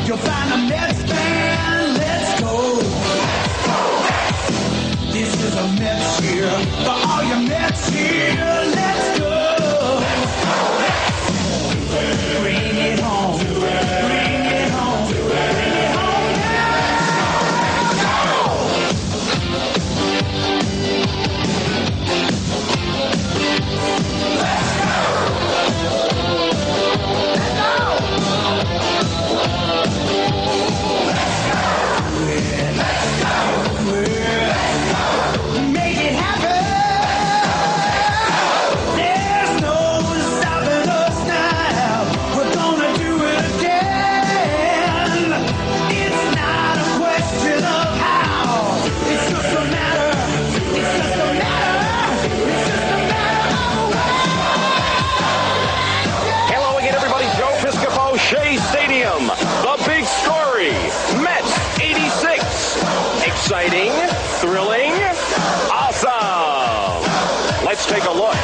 You'll find a Mets fan. Let's go. Let's go. Mets. This is a Mets year. For all your Mets here, let's go. Let's go. Mets. Bring it home. Bring it home. Bring it home now. Let's go. Exciting, thrilling, awesome. Let's take a look.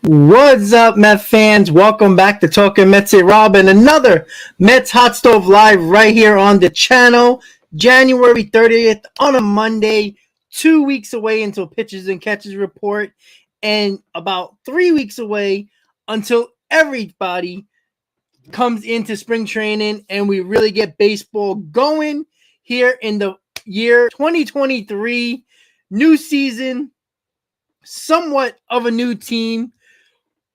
What's up, Mets fans? Welcome back to Talking Mets with Rob and another Mets Hot Stove Live right here on the channel. January 30th on a Monday, 2 weeks away until pitches and catches report, and about 3 weeks away until everybody comes into spring training and we really get baseball going here in the year 2023. New season, somewhat of a new team.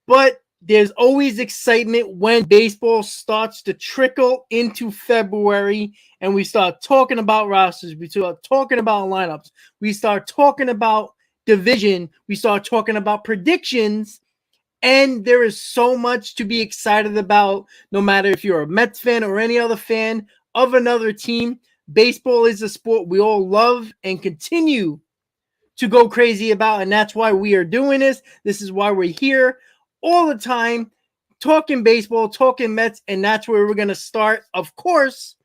But there's always excitement when baseball starts to trickle into February and we start talking about rosters, we start talking about lineups, we start talking about division, we start talking about predictions, and there is so much to be excited about, no matter if you're a Mets fan or any other fan of another team. Baseball is a sport we all love and continue to go crazy about, and that's why we are doing this. This is why we're here all the time, talking baseball, talking Mets, and that's where we're going to start, of course,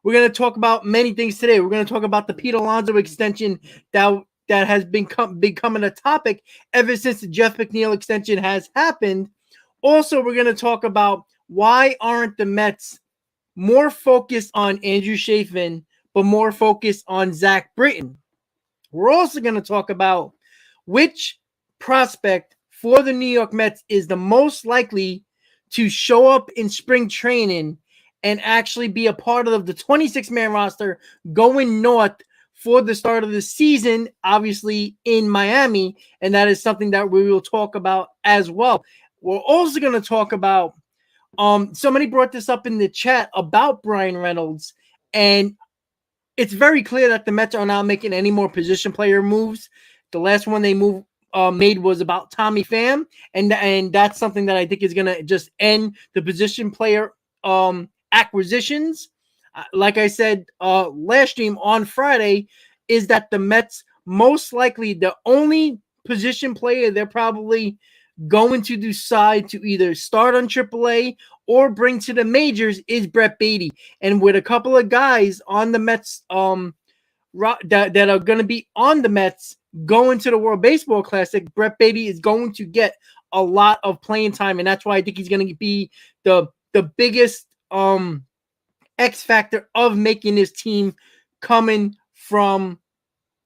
We're going to talk about many things today. We're going to talk about the Pete Alonso extension that has becoming a topic ever since the Jeff McNeil extension has happened. Also, we're going to talk about why aren't the Mets more focused on Andrew Chafin, but more focused on Zach Britton. We're also going to talk about which prospect for the New York Mets is the most likely to show up in spring training and actually be a part of the 26-man roster going north for the start of the season, obviously in Miami, and that is something that we will talk about as well. We're also going to talk about somebody brought this up in the chat about Brian Reynolds, and it's very clear that the Mets are not making any more position player moves. The last one they made was about Tommy Pham, and that's something that I think is going to just end the position player acquisitions. Like I said last stream on Friday, is that the Mets most likely the only position player they're probably going to decide to either start on AAA or bring to the majors is Brett Baty. And with a couple of guys on the Mets that are going to be on the Mets going to the World Baseball Classic, Brett Baty is going to get a lot of playing time, and that's why I think he's going to be the biggest X factor of making his team coming from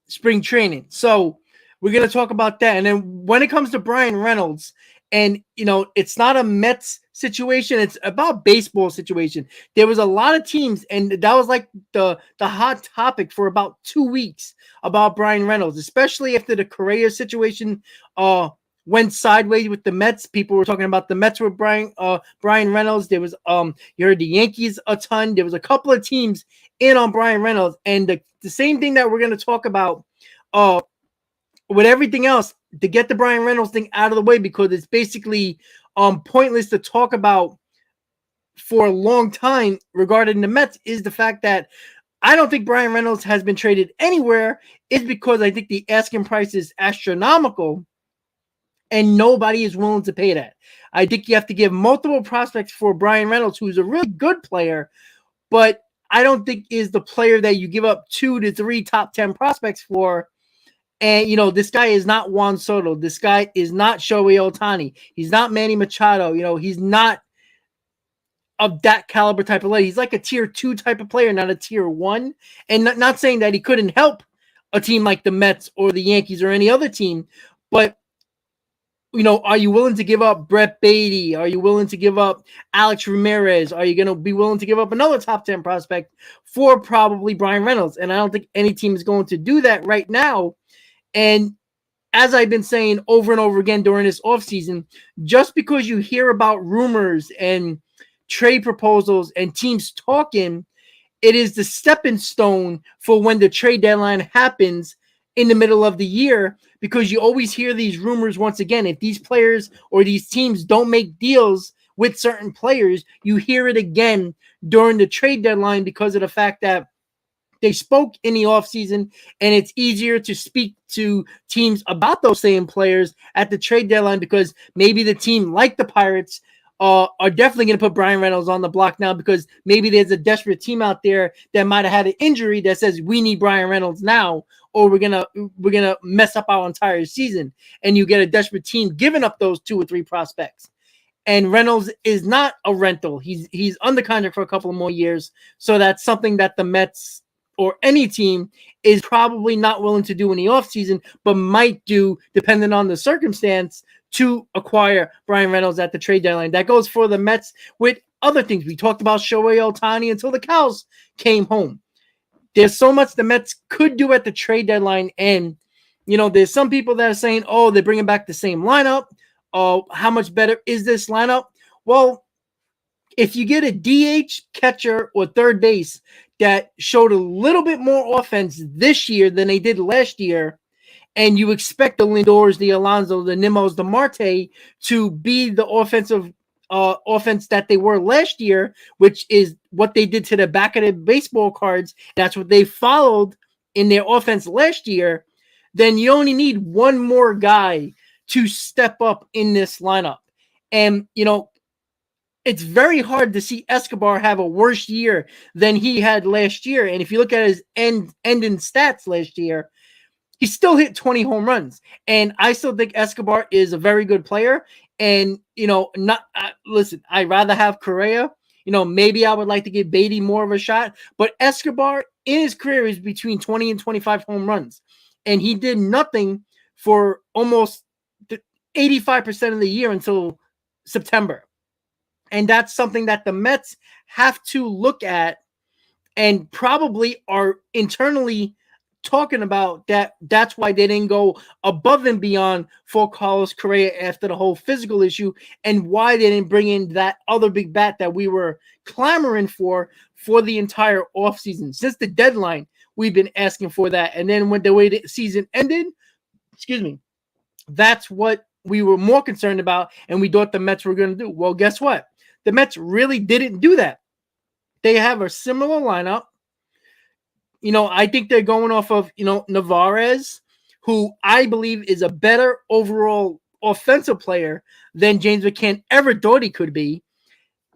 spring training. So we're going to talk about that. And then when it comes to Brian Reynolds, and, it's not a Mets situation. It's about baseball situation. There was a lot of teams, and that was like the hot topic for about 2 weeks about Brian Reynolds, especially after the Correa situation went sideways with the Mets. People were talking about the Mets with Brian Reynolds. There was you heard the Yankees a ton. There was a couple of teams in on Brian Reynolds, and the same thing that we're going to talk about with everything else, to get the Brian Reynolds thing out of the way, because it's basically pointless to talk about for a long time regarding the Mets, is the fact that I don't think Brian Reynolds has been traded anywhere, is because I think the asking price is astronomical and nobody is willing to pay that. I think you have to give multiple prospects for Brian Reynolds, who's a really good player, but I don't think is the player that you give up 2 to 3 top 10 prospects for. And, this guy is not Juan Soto. This guy is not Shohei Ohtani. He's not Manny Machado. He's not of that caliber type of player. He's like a tier 2 type of player, not a tier 1. And not saying that he couldn't help a team like the Mets or the Yankees or any other team. But, are you willing to give up Brett Baty? Are you willing to give up Alex Ramirez? Are you going to be willing to give up another top 10 prospect for probably Brian Reynolds? And I don't think any team is going to do that right now. And as I've been saying over and over again during this offseason, just because you hear about rumors and trade proposals and teams talking, it is the stepping stone for when the trade deadline happens in the middle of the year, because you always hear these rumors once again. If these players or these teams don't make deals with certain players, you hear it again during the trade deadline because of the fact that they spoke in the offseason, and it's easier to speak to teams about those same players at the trade deadline, because maybe the team, like the Pirates, are definitely going to put Brian Reynolds on the block now, because maybe there's a desperate team out there that might have had an injury that says we need Brian Reynolds now, or we're gonna mess up our entire season. And you get a desperate team giving up those 2 or 3 prospects. And Reynolds is not a rental. He's under contract for a couple of more years. So that's something that the Mets or any team is probably not willing to do in the offseason, but might do, depending on the circumstance, to acquire Brian Reynolds at the trade deadline. That goes for the Mets with other things. We talked about Shohei Ohtani until the cows came home. There's so much the Mets could do at the trade deadline. And, there's some people that are saying, oh, they're bringing back the same lineup. Oh, how much better is this lineup? Well, if you get a DH, catcher, or third base that showed a little bit more offense this year than they did last year, and you expect the Lindors, the Alonso, the Nimos, the Marte to be the offense that they were last year, which is what they did to the back of the baseball cards, that's what they followed in their offense last year, then you only need one more guy to step up in this lineup. And, it's very hard to see Escobar have a worse year than he had last year. And if you look at his ending stats last year, he still hit 20 home runs. And I still think Escobar is a very good player. And, not listen, I'd rather have Correa. Maybe I would like to give Beatty more of a shot. But Escobar in his career is between 20 and 25 home runs. And he did nothing for almost 85% of the year until September. And that's something that the Mets have to look at and probably are internally talking about that. That's why they didn't go above and beyond for Carlos Correa after the whole physical issue, and why they didn't bring in that other big bat that we were clamoring for the entire offseason. Since the deadline, we've been asking for that. And then when the way the season ended, that's what we were more concerned about, and we thought the Mets were going to do. Well, guess what? The Mets really didn't do that. They have a similar lineup. I think they're going off of, Narvaez, who I believe is a better overall offensive player than James McCann ever thought he could be.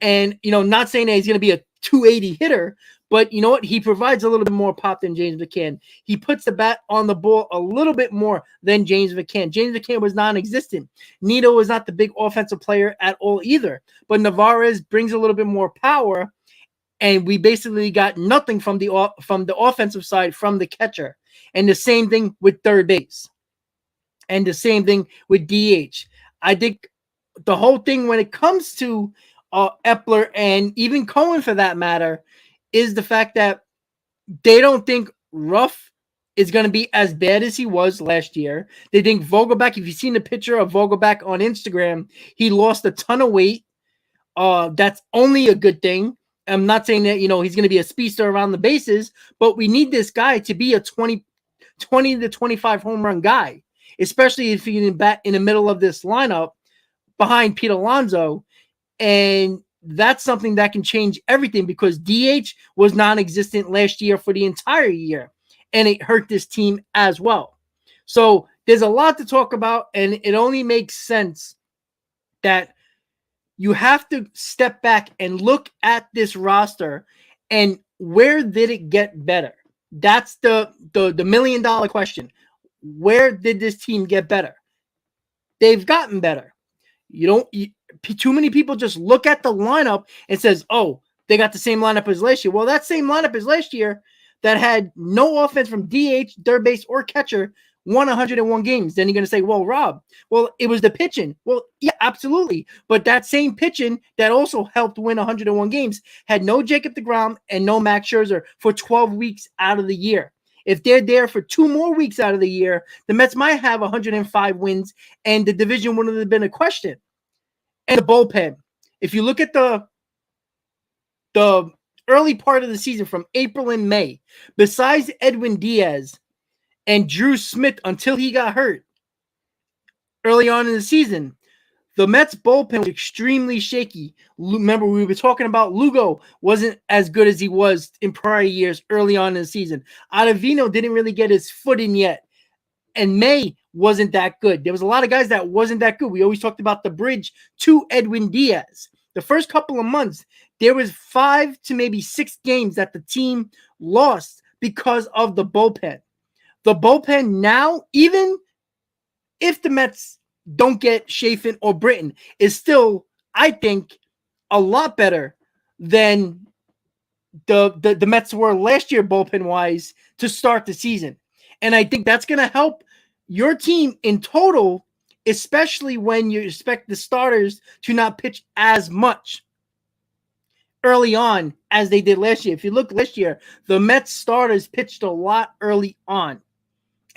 And, not saying that he's going to be a 280 hitter, but you know what? He provides a little bit more pop than James McCann. He puts the bat on the ball a little bit more than James McCann. James McCann was non-existent. Nito was not the big offensive player at all either. But Narvaez brings a little bit more power, and we basically got nothing from the offensive side from the catcher. And the same thing with third base. And the same thing with DH. I think the whole thing when it comes to Epler and even Cohen for that matter is the fact that they don't think Ruff is going to be as bad as he was last year. They think Vogelback, if you've seen the picture of Vogelback on Instagram, he lost a ton of weight. That's only a good thing. I'm not saying that, he's going to be a speedster around the bases, but we need this guy to be a 20 to 25 home run guy, especially if he can bat in the middle of this lineup behind Pete Alonso. And that's something that can change everything, because DH was non-existent last year for the entire year, and it hurt this team as well. So there's a lot to talk about, and it only makes sense that you have to step back and look at this roster and where did it get better? That's the $1 million question. Where did this team get better? They've gotten better. Too many people just look at the lineup and says, oh, they got the same lineup as last year. Well, that same lineup as last year that had no offense from DH, third base, or catcher won 101 games. Then you're going to say, well, Rob, it was the pitching. Well, yeah, absolutely. But that same pitching that also helped win 101 games had no Jacob deGrom and no Max Scherzer for 12 weeks out of the year. If they're there for 2 more weeks out of the year, the Mets might have 105 wins, and the division wouldn't have been a question. And the bullpen. If you look at the early part of the season from April and May, besides Edwin Diaz and Drew Smith until he got hurt early on in the season, the Mets bullpen was extremely shaky. Remember, we were talking about Lugo wasn't as good as he was in prior years early on in the season. Ottavino didn't really get his foot in yet. And May wasn't that good. There was a lot of guys that wasn't that good. We always talked about the bridge to Edwin Diaz. The first couple of months, there was 5 to maybe 6 games that the team lost because of the bullpen. The bullpen now, even if the Mets don't get Chafin or Britton, is still, I think, a lot better than the Mets were last year bullpen-wise to start the season. And I think that's going to help your team in total, especially when you expect the starters to not pitch as much early on as they did last year. If you look last year, the Mets starters pitched a lot early on.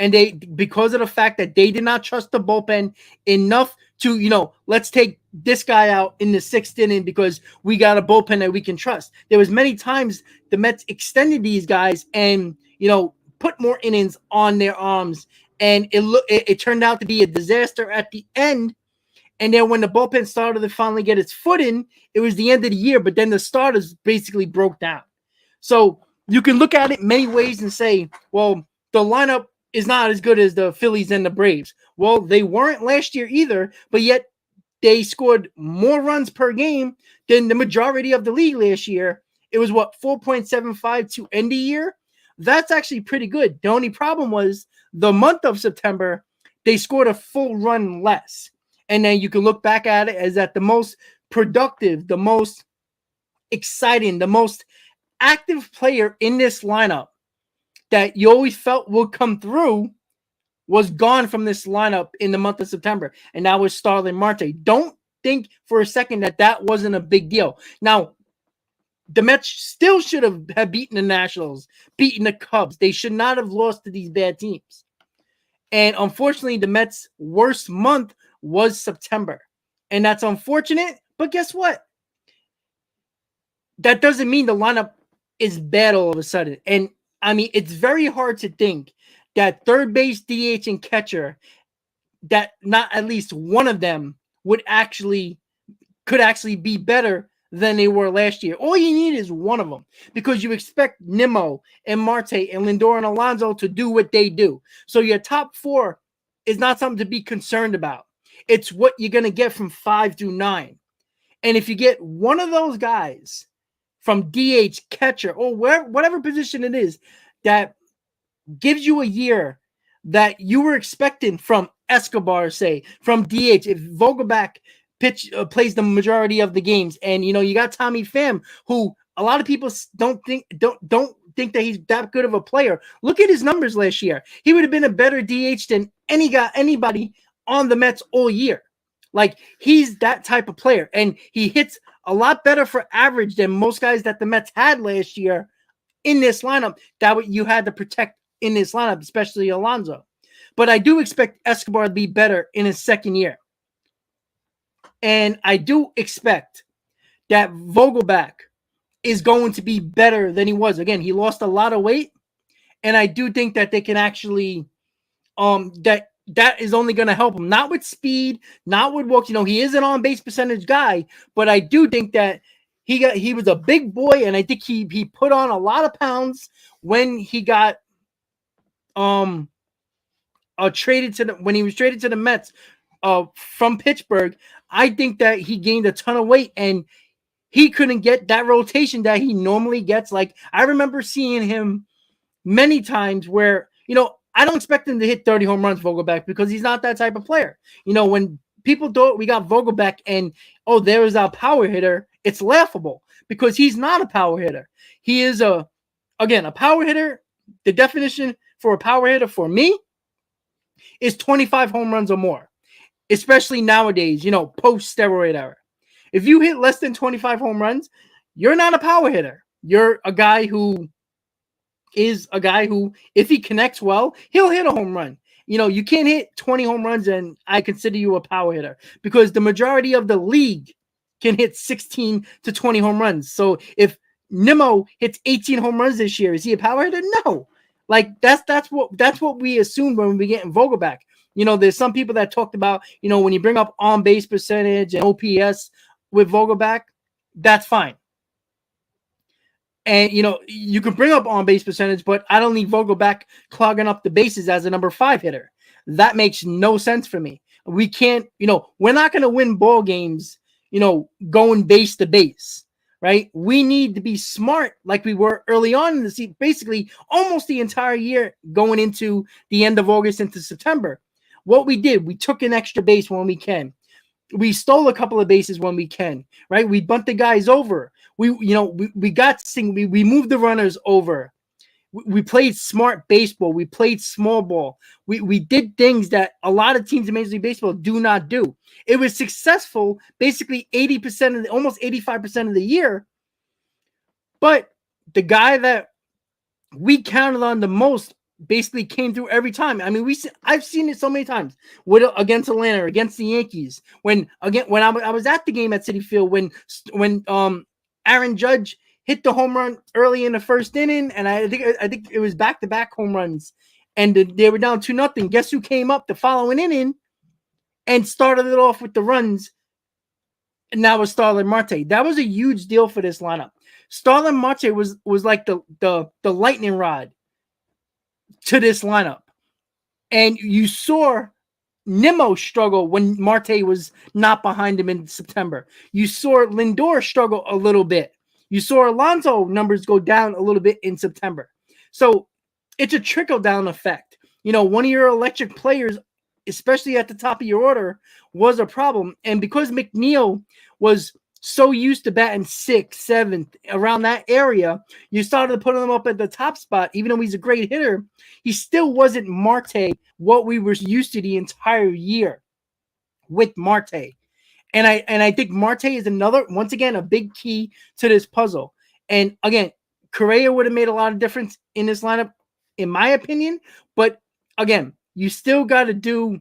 And because of the fact that they did not trust the bullpen enough to, let's take this guy out in the 6th inning because we got a bullpen that we can trust. There was many times the Mets extended these guys and, put more innings on their arms, and it turned out to be a disaster at the end. And then when the bullpen started to finally get its foot in, it was the end of the year, but then the starters basically broke down. So you can look at it many ways and say, well, the lineup is not as good as the Phillies and the Braves. Well, they weren't last year either, but yet they scored more runs per game than the majority of the league last year. It was 4.75 to end the year. That's actually pretty good. The only problem was the month of September, they scored a full run less. And then you can look back at it as that the most productive, the most exciting, the most active player in this lineup that you always felt would come through was gone from this lineup in the month of September, and that was Starling Marte. Don't think for a second that wasn't a big deal. Now, the Mets still should have beaten the Nationals, beaten the Cubs. They should not have lost to these bad teams. And unfortunately, the Mets' worst month was September. And that's unfortunate, but guess what? That doesn't mean the lineup is bad all of a sudden. And I mean, it's very hard to think that third base, DH, and catcher, that not at least one of them could actually be better than they were last year. All you need is one of them, because you expect Nimmo and Marte and Lindor and Alonso to do what they do. So your top four is not something to be concerned about. It's what you're going to get from 5 through 9. And if you get one of those guys from DH, catcher, or whatever position it is that gives you a year that you were expecting from Escobar, say, from DH, if Vogelbach plays the majority of the games, and you got Tommy Pham, who a lot of people don't think that he's that good of a player. Look at his numbers last year. He would have been a better DH than anybody on the Mets all year. Like, he's that type of player, and he hits a lot better for average than most guys that the Mets had last year in this lineup that what you had to protect in this lineup, especially Alonso. But I do expect Escobar to be better in his second year. And I do expect that Vogelbach is going to be better than he was. Again, he lost a lot of weight, and I do think that they can actually that is only going to help him. Not with speed, not with walks. He is an on-base percentage guy, but I do think that he was a big boy, and I think he put on a lot of pounds when he got when he was traded to the Mets from Pittsburgh. I think that he gained a ton of weight, and he couldn't get that rotation that he normally gets. Like, I remember seeing him many times where, I don't expect him to hit 30 home runs, Vogelbach, because he's not that type of player. When people thought we got Vogelbach and, there is our power hitter, it's laughable, because he's not a power hitter. He is a power hitter. The definition for a power hitter for me is 25 home runs or more, especially nowadays, post steroid era. If you hit less than 25 home runs, you're not a power hitter. You're a guy who, if he connects well, he'll hit a home run. You can't hit 20 home runs and I consider you a power hitter, because the majority of the league can hit 16 to 20 home runs. So if Nimmo hits 18 home runs this year, is he a power hitter? No. Like, that's what we assumed when we get in Vogelbach. There's some people that talked about, when you bring up on-base percentage and OPS with Vogelbach, that's fine. And, you can bring up on-base percentage, but I don't need Vogelbach clogging up the bases as a number 5 hitter. That makes no sense for me. We can't, we're not going to win ball games, going base to base, right? We need to be smart like we were early on in the season, basically almost the entire year going into the end of August into September. What we did, we took an extra base when we can. We stole a couple of bases when we can, right? We bunt the guys over. We moved the runners over. We played smart baseball. We played small ball. We did things that a lot of teams in Major League Baseball do not do. It was successful basically 80% almost 85% of the year. But the guy that we counted on the most basically came through every time. I mean, I've seen it so many times against Atlanta, against the Yankees. When I was at the game at Citi Field when Aaron Judge hit the home run early in the first inning, and I think it was back-to-back home runs, and they were down 2-0. Guess who came up the following inning and started it off with the runs? And that was Starling Marte. That was a huge deal for this lineup. Starling Marte was like the lightning rod to this lineup. And you saw Nimmo struggle when Marte was not behind him in September. You saw Lindor struggle a little bit. You saw Alonso numbers go down a little bit in September. So it's a trickle-down effect. One of your electric players, especially at the top of your order, was a problem. And because McNeil was so used to batting 6th, 7th, around that area, you started putting him up at the top spot. Even though he's a great hitter, he still wasn't Marte, what we were used to the entire year with Marte. And I think Marte is once again, a big key to this puzzle. And again, Correa would have made a lot of difference in this lineup, in my opinion. But again, you still got to do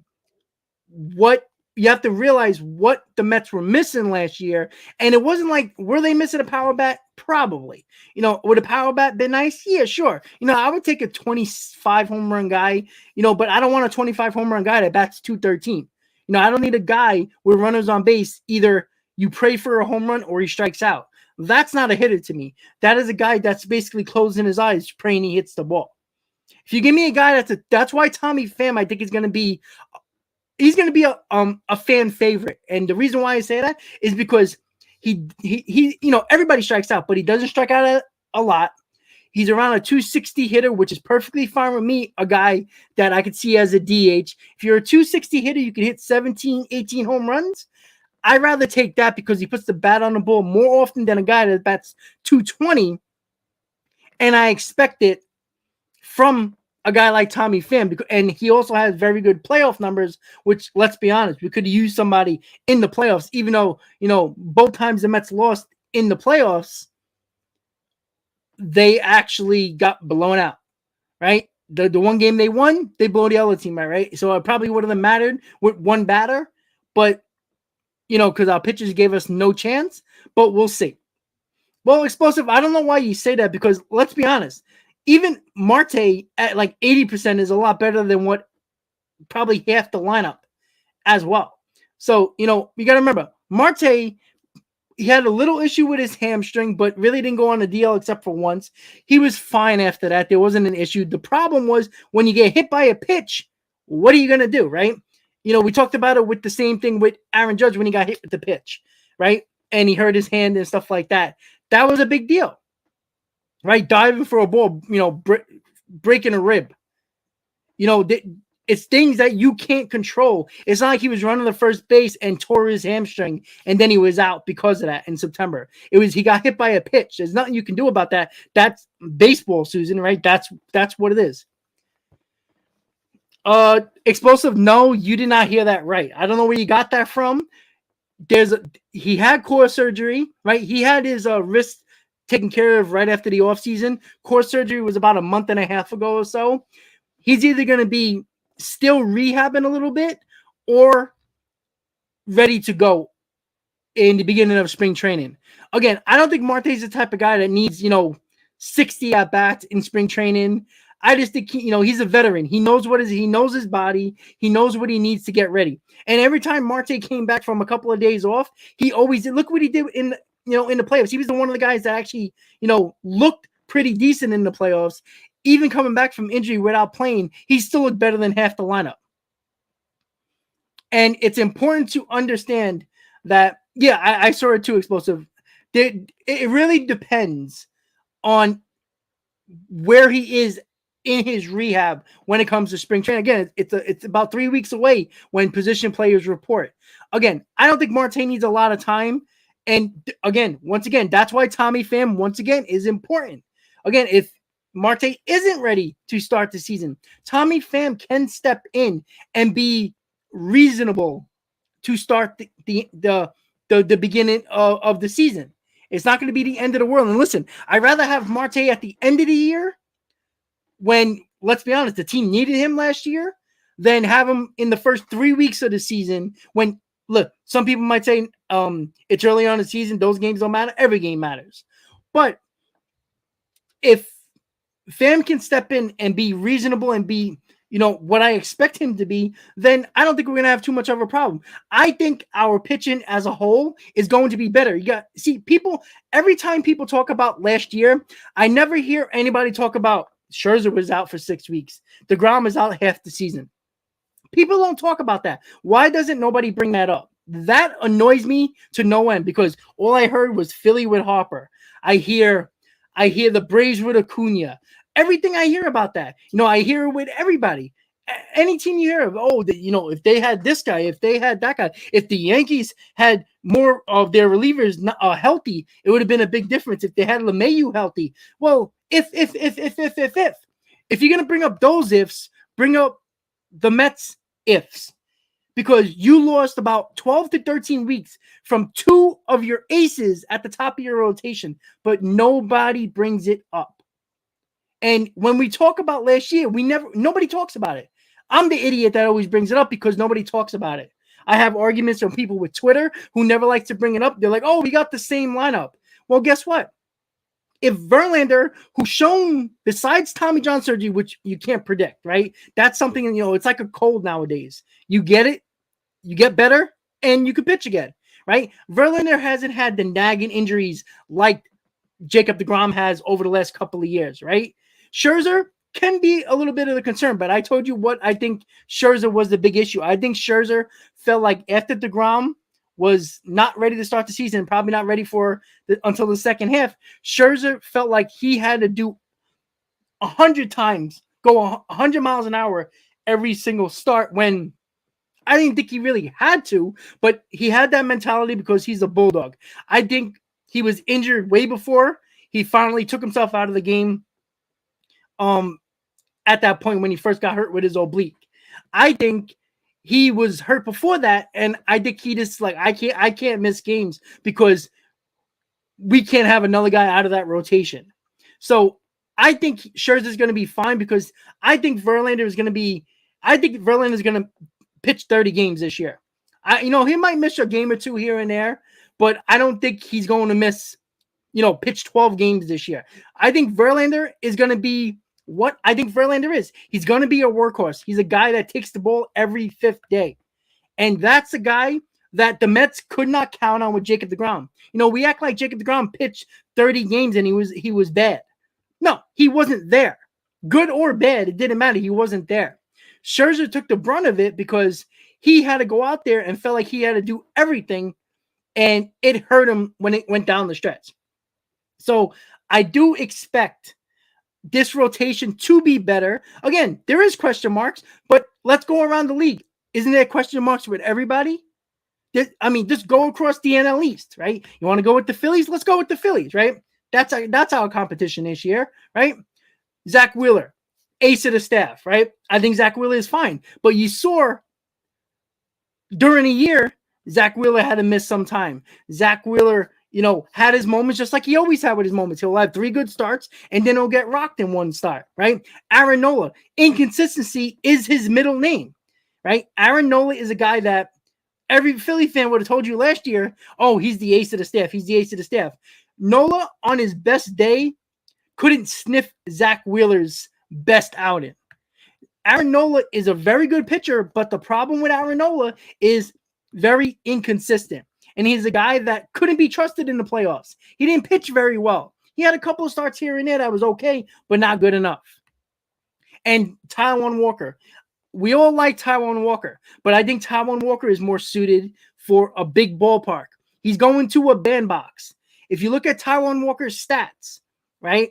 what you have to realize what the Mets were missing last year. And it wasn't like, were they missing a power bat? Probably. Would a power bat be nice? Yeah, sure. I would take a 25 home run guy, but I don't want a 25 home run guy that bats 213. I don't need a guy with runners on base. Either you pray for a home run or he strikes out. That's not a hitter to me. That is a guy that's basically closing his eyes, praying he hits the ball. If you give me a guy that's why Tommy Pham, I think, is going to be a fan favorite. And the reason why I say that is because he everybody strikes out, but he doesn't strike out a lot. He's around a 260 hitter, which is perfectly fine with me, a guy that I could see as a DH. If you're a 260 hitter, you can hit 17, 18 home runs. I'd rather take that because he puts the bat on the ball more often than a guy that bats 220. And I expect it from a guy like Tommy Pham, and he also has very good playoff numbers, which, let's be honest, we could use somebody in the playoffs, even though, both times the Mets lost in the playoffs, they actually got blown out, right? The one game they won, they blew the other team out, right? So it probably would have mattered with one batter, but, because our pitchers gave us no chance, but we'll see. Well, Explosive, I don't know why you say that, because let's be honest, even Marte at like 80% is a lot better than what probably half the lineup as well. So, you got to remember, Marte, he had a little issue with his hamstring, but really didn't go on the DL except for once. He was fine after that. There wasn't an issue. The problem was when you get hit by a pitch, what are you going to do, right? We talked about it with the same thing with Aaron Judge when he got hit with the pitch, right? And he hurt his hand and stuff like that. That was a big deal. Right, diving for a ball, breaking a rib. It's things that you can't control. It's not like he was running the first base and tore his hamstring and then he was out because of that in September. He got hit by a pitch. There's nothing you can do about that. That's baseball, Susan, right? That's what it is. Explosive, no, you did not hear that right. I don't know where you got that from. He had core surgery, right? He had his wrist taken care of right after the offseason. Core surgery was about a month and a half ago or so. He's either going to be still rehabbing a little bit or ready to go in the beginning of spring training. Again, I don't think Marte's the type of guy that needs, 60 at-bats in spring training. I just think, he's a veteran. He knows he knows his body. He knows what he needs to get ready. And every time Marte came back from a couple of days off, he always did. Look what he did in the playoffs. He was one of the guys that actually, looked pretty decent in the playoffs. Even coming back from injury without playing, he still looked better than half the lineup. And it's important to understand that, yeah, I saw it too, Explosive. It really depends on where he is in his rehab when it comes to spring training. Again, it's about 3 weeks away when position players report. Again, I don't think Marte needs a lot of time. And once again, that's why Tommy Pham, once again, is important. Again, if Marte isn't ready to start the season, Tommy Pham can step in and be reasonable to start the beginning of the season. It's not going to be the end of the world. And listen, I'd rather have Marte at the end of the year when, let's be honest, the team needed him last year than have him in the first 3 weeks of the season when, look, some people might say it's early on in the season. Those games don't matter. Every game matters. But if Pham can step in and be reasonable and be, what I expect him to be, then I don't think we're going to have too much of a problem. I think our pitching as a whole is going to be better. People, every time people talk about last year, I never hear anybody talk about Scherzer was out for 6 weeks. DeGrom is out half the season. People don't talk about that. Why doesn't nobody bring that up? That annoys me to no end because all I heard was Philly with Harper. I hear the Braves with Acuna. Everything I hear about that, I hear it with everybody. Any team you hear of, if they had this guy, if they had that guy, if the Yankees had more of their relievers healthy, it would have been a big difference. If they had LeMahieu healthy, well, if you're gonna bring up those ifs, bring up the Mets ifs, because you lost about 12 to 13 weeks from two of your aces at the top of your rotation, but nobody brings it up. And when we talk about last year, nobody talks about it. I'm the idiot that always brings it up because nobody talks about it. I have arguments from people with Twitter who never like to bring it up. They're like, oh, we got the same lineup. Well, guess what? If Verlander, who's shown, besides Tommy John surgery, which you can't predict, right? That's something, it's like a cold nowadays. You get it, you get better, and you can pitch again, right? Verlander hasn't had the nagging injuries like Jacob deGrom has over the last couple of years, right? Scherzer can be a little bit of a concern, but I told you what I think Scherzer was the big issue. I think Scherzer felt like after deGrom was not ready to start the season, probably not ready until the second half, Scherzer felt like he had to do 100 times, go 100 miles an hour every single start, when I didn't think he really had to, but he had that mentality because he's a bulldog. I think he was injured way before he finally took himself out of the game. At that point when he first got hurt with his oblique, I think he was hurt before that, and I think he just like I can't miss games because we can't have another guy out of that rotation. So I think Scherzer's going to be fine because I think Verlander is going to pitch 30 games this year. He might miss a game or two here and there, but I don't think he's going to miss, pitch 12 games this year. I think Verlander is going to be what I think Verlander is. He's going to be a workhorse. He's a guy that takes the ball every fifth day. And that's a guy that the Mets could not count on with Jacob deGrom. We act like Jacob deGrom pitched 30 games and he was bad. No, he wasn't there. Good or bad, it didn't matter. He wasn't there. Scherzer took the brunt of it because he had to go out there and felt like he had to do everything, and it hurt him when it went down the stretch. So I do expect this rotation to be better. Again, there is question marks, but let's go around the league. Isn't there question marks with everybody? Just go across the NL East, right? You want to go with the Phillies? Let's go with the Phillies, right? That's our competition this year, right? Zach Wheeler, ace of the staff, right? I think Zach Wheeler is fine. But you saw during a year, Zach Wheeler had to miss some time. Zach Wheeler, had his moments just like he always had with his moments. He'll have 3 good starts, and then he'll get rocked in one start, right? Aaron Nola, inconsistency is his middle name, right? Aaron Nola is a guy that every Philly fan would have told you last year, oh, he's the ace of the staff. He's the ace of the staff. Nola, on his best day, couldn't sniff Zach Wheeler's best outing. Aaron Nola is a very good pitcher, but the problem with Aaron Nola is very inconsistent. And he's a guy that couldn't be trusted in the playoffs. He didn't pitch very well. He had a couple of starts here and there that was okay, but not good enough. And Taijuan Walker. We all like Taijuan Walker, but I think Taijuan Walker is more suited for a big ballpark. He's going to a bandbox. If you look at Taijuan Walker's stats, right?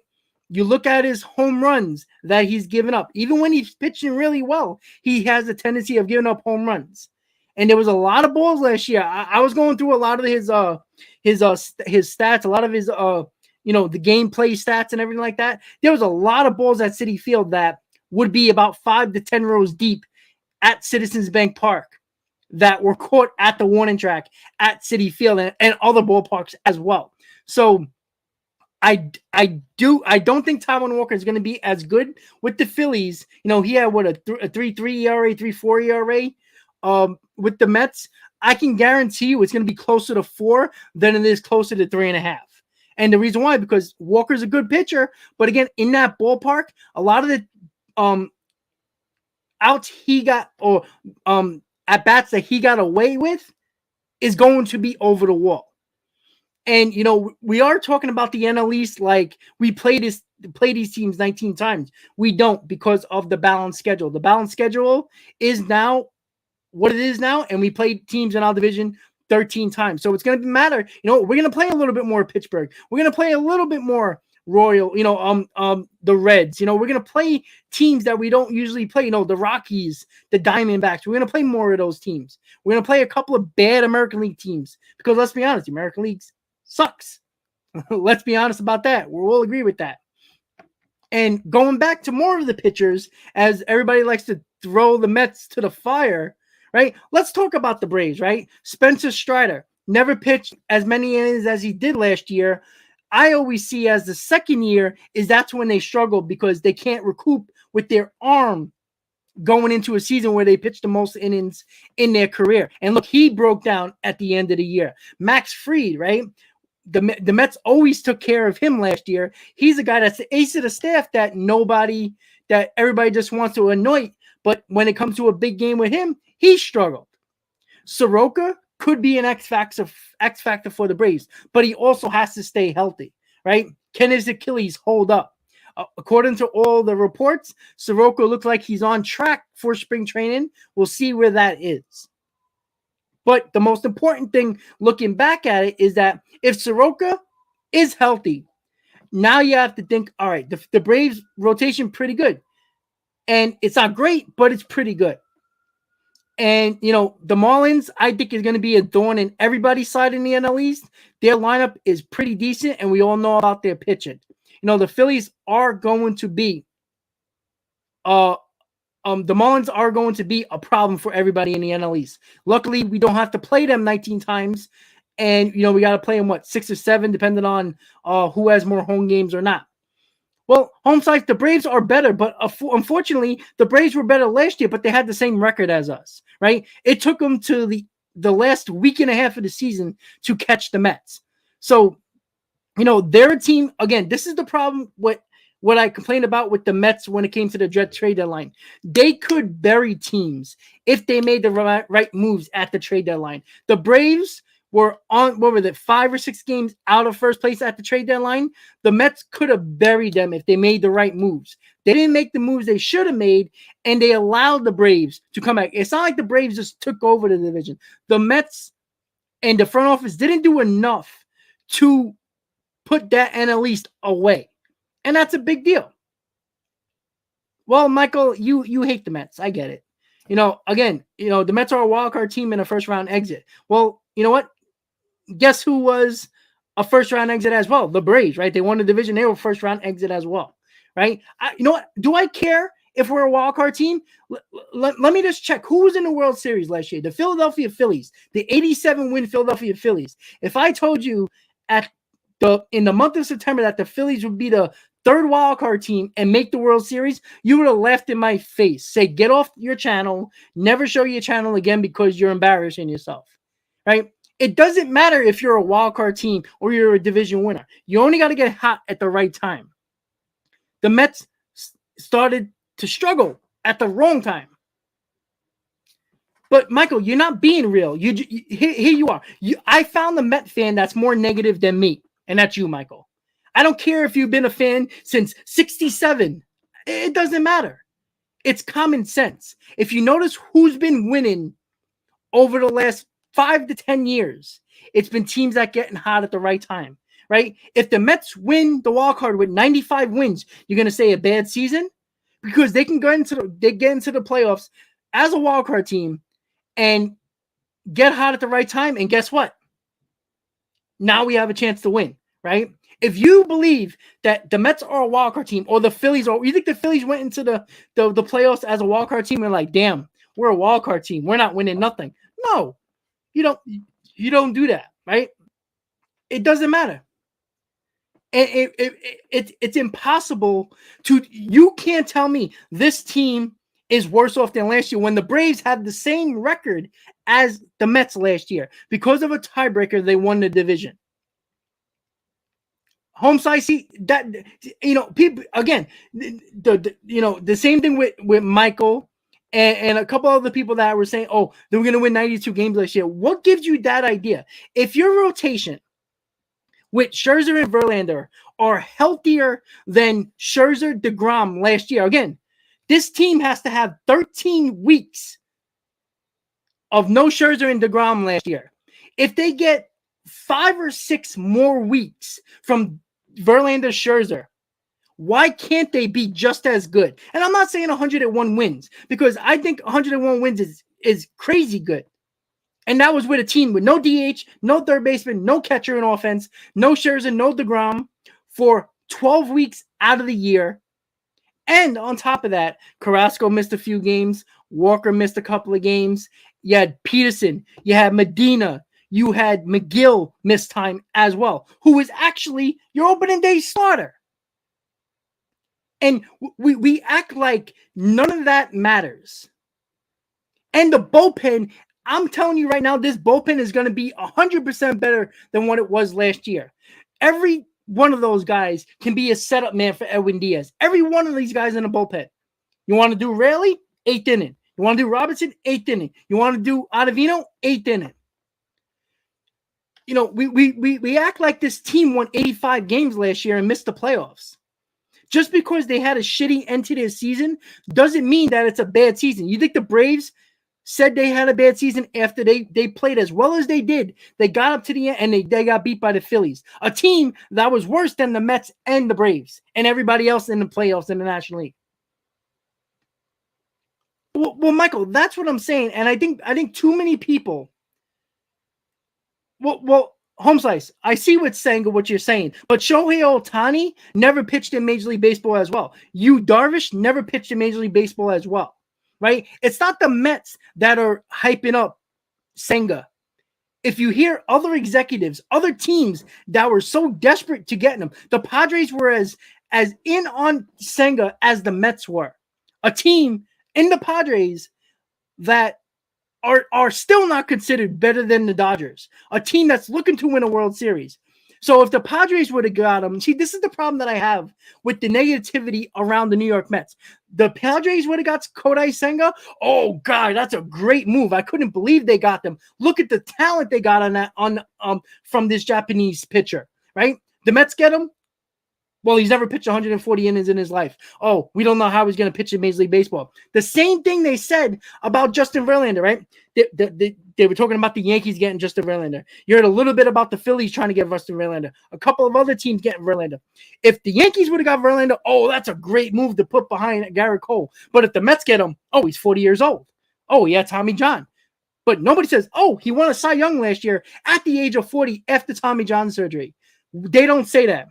You look at his home runs that he's given up. Even when he's pitching really well, he has a tendency of giving up home runs. And there was a lot of balls last year. I was going through a lot of his stats, a lot of his the gameplay stats and everything like that. There was a lot of balls at Citi Field that would be about 5 to 10 rows deep at Citizens Bank Park that were caught at the warning track at Citi Field and other ballparks as well. So I don't think Taijuan Walker is going to be as good with the Phillies. He had a 3.3 ERA, 3.4 ERA. With the Mets, I can guarantee you it's going to be closer to 4 than it is closer to 3.5. And the reason why, because Walker's a good pitcher, but again, in that ballpark, a lot of the outs he got or at bats that he got away with is going to be over the wall. And we are talking about the NL East like we play these teams 19 times. We don't, because of the balanced schedule. The balanced schedule is now what it is now, and we play teams in our division 13 times. So it's going to matter. We're going to play a little bit more Pittsburgh. We're going to play a little bit more Royal, the Reds. We're going to play teams that we don't usually play, the Rockies, the Diamondbacks. We're going to play more of those teams. We're going to play a couple of bad American League teams because let's be honest, the American League sucks. Let's be honest about that. We'll agree with that. And going back to more of the pitchers, as everybody likes to throw the Mets to the fire, right? Let's talk about the Braves, right? Spencer Strider never pitched as many innings as he did last year. I always see as the second year that's when they struggle because they can't recoup with their arm going into a season where they pitched the most innings in their career. And look, he broke down at the end of the year. Max Fried, right? The Mets always took care of him last year. He's a guy that's the ace of the staff that everybody just wants to anoint. But when it comes to a big game with him, he struggled. Soroka could be an X factor for the Braves, but he also has to stay healthy, right? Can his Achilles hold up? According to all the reports, Soroka looks like he's on track for spring training. We'll see where that is. But the most important thing looking back at it is that if Soroka is healthy, now you have to think, all right, the Braves rotation pretty good. And it's not great, but it's pretty good. And, the Marlins, I think, is going to be a thorn in everybody's side in the NL East. Their lineup is pretty decent, and we all know about their pitching. The Phillies are going to be the Marlins are going to be a problem for everybody in the NL East. Luckily, we don't have to play them 19 times. And, we got to play them, 6 or 7, depending on who has more home games or not. Well, home sites, the Braves are better, but unfortunately, the Braves were better last year, but they had the same record as us, right? It took them to the last week and a half of the season to catch the Mets. So, they're a team, again, this is the problem with what I complained about with the Mets when it came to the trade deadline. They could bury teams if they made the right moves at the trade deadline. The Braves were on, 5 or 6 games out of first place at the trade deadline. The Mets could have buried them if they made the right moves. They didn't make the moves they should have made, and they allowed the Braves to come back. It's not like the Braves just took over the division. The Mets and the front office didn't do enough to put that NL East away. And that's a big deal. Well, Michael, you hate the Mets. I get it. Again, the Mets are a wildcard team in a first-round exit. Well, you know what? Guess who was a first-round exit as well? The Braves, right? They won the division. They were first-round exit as well, right? You know what? Do I care if we're a wildcard team? Let me just check. Who was in the World Series last year? The Philadelphia Phillies, the 87-win Philadelphia Phillies. If I told you in the month of September that the Phillies would be the third wildcard team and make the World Series, you would have laughed in my face. Say, get off your channel. Never show your channel again because you're embarrassing yourself, right? It doesn't matter if you're a wildcard team or you're a division winner. You only got to get hot at the right time. The Mets started to struggle at the wrong time. But, Michael, you're not being real. Here you are. I found the Met fan that's more negative than me, and that's you, Michael. I don't care if you've been a fan since 67. It doesn't matter. It's common sense. If you notice who's been winning over the last 5 to 10 years, it's been teams that getting hot at the right time, right? If the Mets win the wild card with 95 wins, you're going to say a bad season? Because they can get into the playoffs as a wild card team and get hot at the right time. And guess what? Now we have a chance to win, right? If you believe that the Mets are a wildcard team or the Phillies, or you think the Phillies went into the playoffs as a wildcard team and like, damn, we're a wildcard team. We're not winning nothing. No, you don't do that, right? It doesn't matter. It's impossible you can't tell me this team is worse off than last year when the Braves had the same record as the Mets last year. Because of a tiebreaker, they won the division. Home side, see that, people again, the same thing with Michael and a couple other people that were saying, oh, they were going to win 92 games last year. What gives you that idea? If your rotation with Scherzer and Verlander are healthier than Scherzer, DeGrom last year. Again, this team has to have 13 weeks of no Scherzer and DeGrom last year. If they get 5 or 6 more weeks from Verlander, Scherzer, why can't they be just as good? And I'm not saying 101 wins, because I think 101 wins is crazy good. And that was with a team with no DH, no third baseman, no catcher in offense, no Scherzer, no DeGrom for 12 weeks out of the year. And on top of that, Carrasco missed a few games. Walker missed a couple of games. You had Peterson. You had Medina. You had McGill miss time as well, who was actually your opening day starter. And we act like none of that matters. And the bullpen, I'm telling you right now, this bullpen is going to be 100% better than what it was last year. Every one of those guys can be a setup man for Edwin Diaz. Every one of these guys in the bullpen. You want to do Raley? 8th inning. You want to do Robinson? 8th inning. You want to do Ottavino? 8th inning. You know, we act like this team won 85 games last year and missed the playoffs. Just because they had a shitty end to their season doesn't mean that it's a bad season. You think the Braves said they had a bad season after they played as well as they did? They got up to the end and they got beat by the Phillies, a team that was worse than the Mets and the Braves and everybody else in the playoffs in the National League. Well, Michael, that's what I'm saying. And I think too many people. Well, Home Slice, I see what you're saying, but Shohei Ohtani never pitched in Major League Baseball as well. Yu Darvish never pitched in Major League Baseball as well, right? It's not the Mets that are hyping up Senga. If you hear other executives, other teams that were so desperate to get him, the Padres were as in on Senga as the Mets were. A team in the Padres that are still not considered better than the Dodgers, a team that's looking to win a World Series. So if the Padres would have got him, see, this is the problem that I have with the negativity around the New York Mets. The Padres would have got Kodai Senga. Oh God, that's a great move. I couldn't believe they got them. Look at the talent they got from this Japanese pitcher, right? The Mets get him. Well, he's never pitched 140 innings in his life. Oh, we don't know how he's going to pitch in Major League Baseball. The same thing they said about Justin Verlander, right? They were talking about the Yankees getting Justin Verlander. You heard a little bit about the Phillies trying to get Justin Verlander. A couple of other teams getting Verlander. If the Yankees would have got Verlander, oh, that's a great move to put behind Garrett Cole. But if the Mets get him, oh, he's 40 years old. Oh, yeah, Tommy John. But nobody says, oh, he won a Cy Young last year at the age of 40 after Tommy John surgery. They don't say that.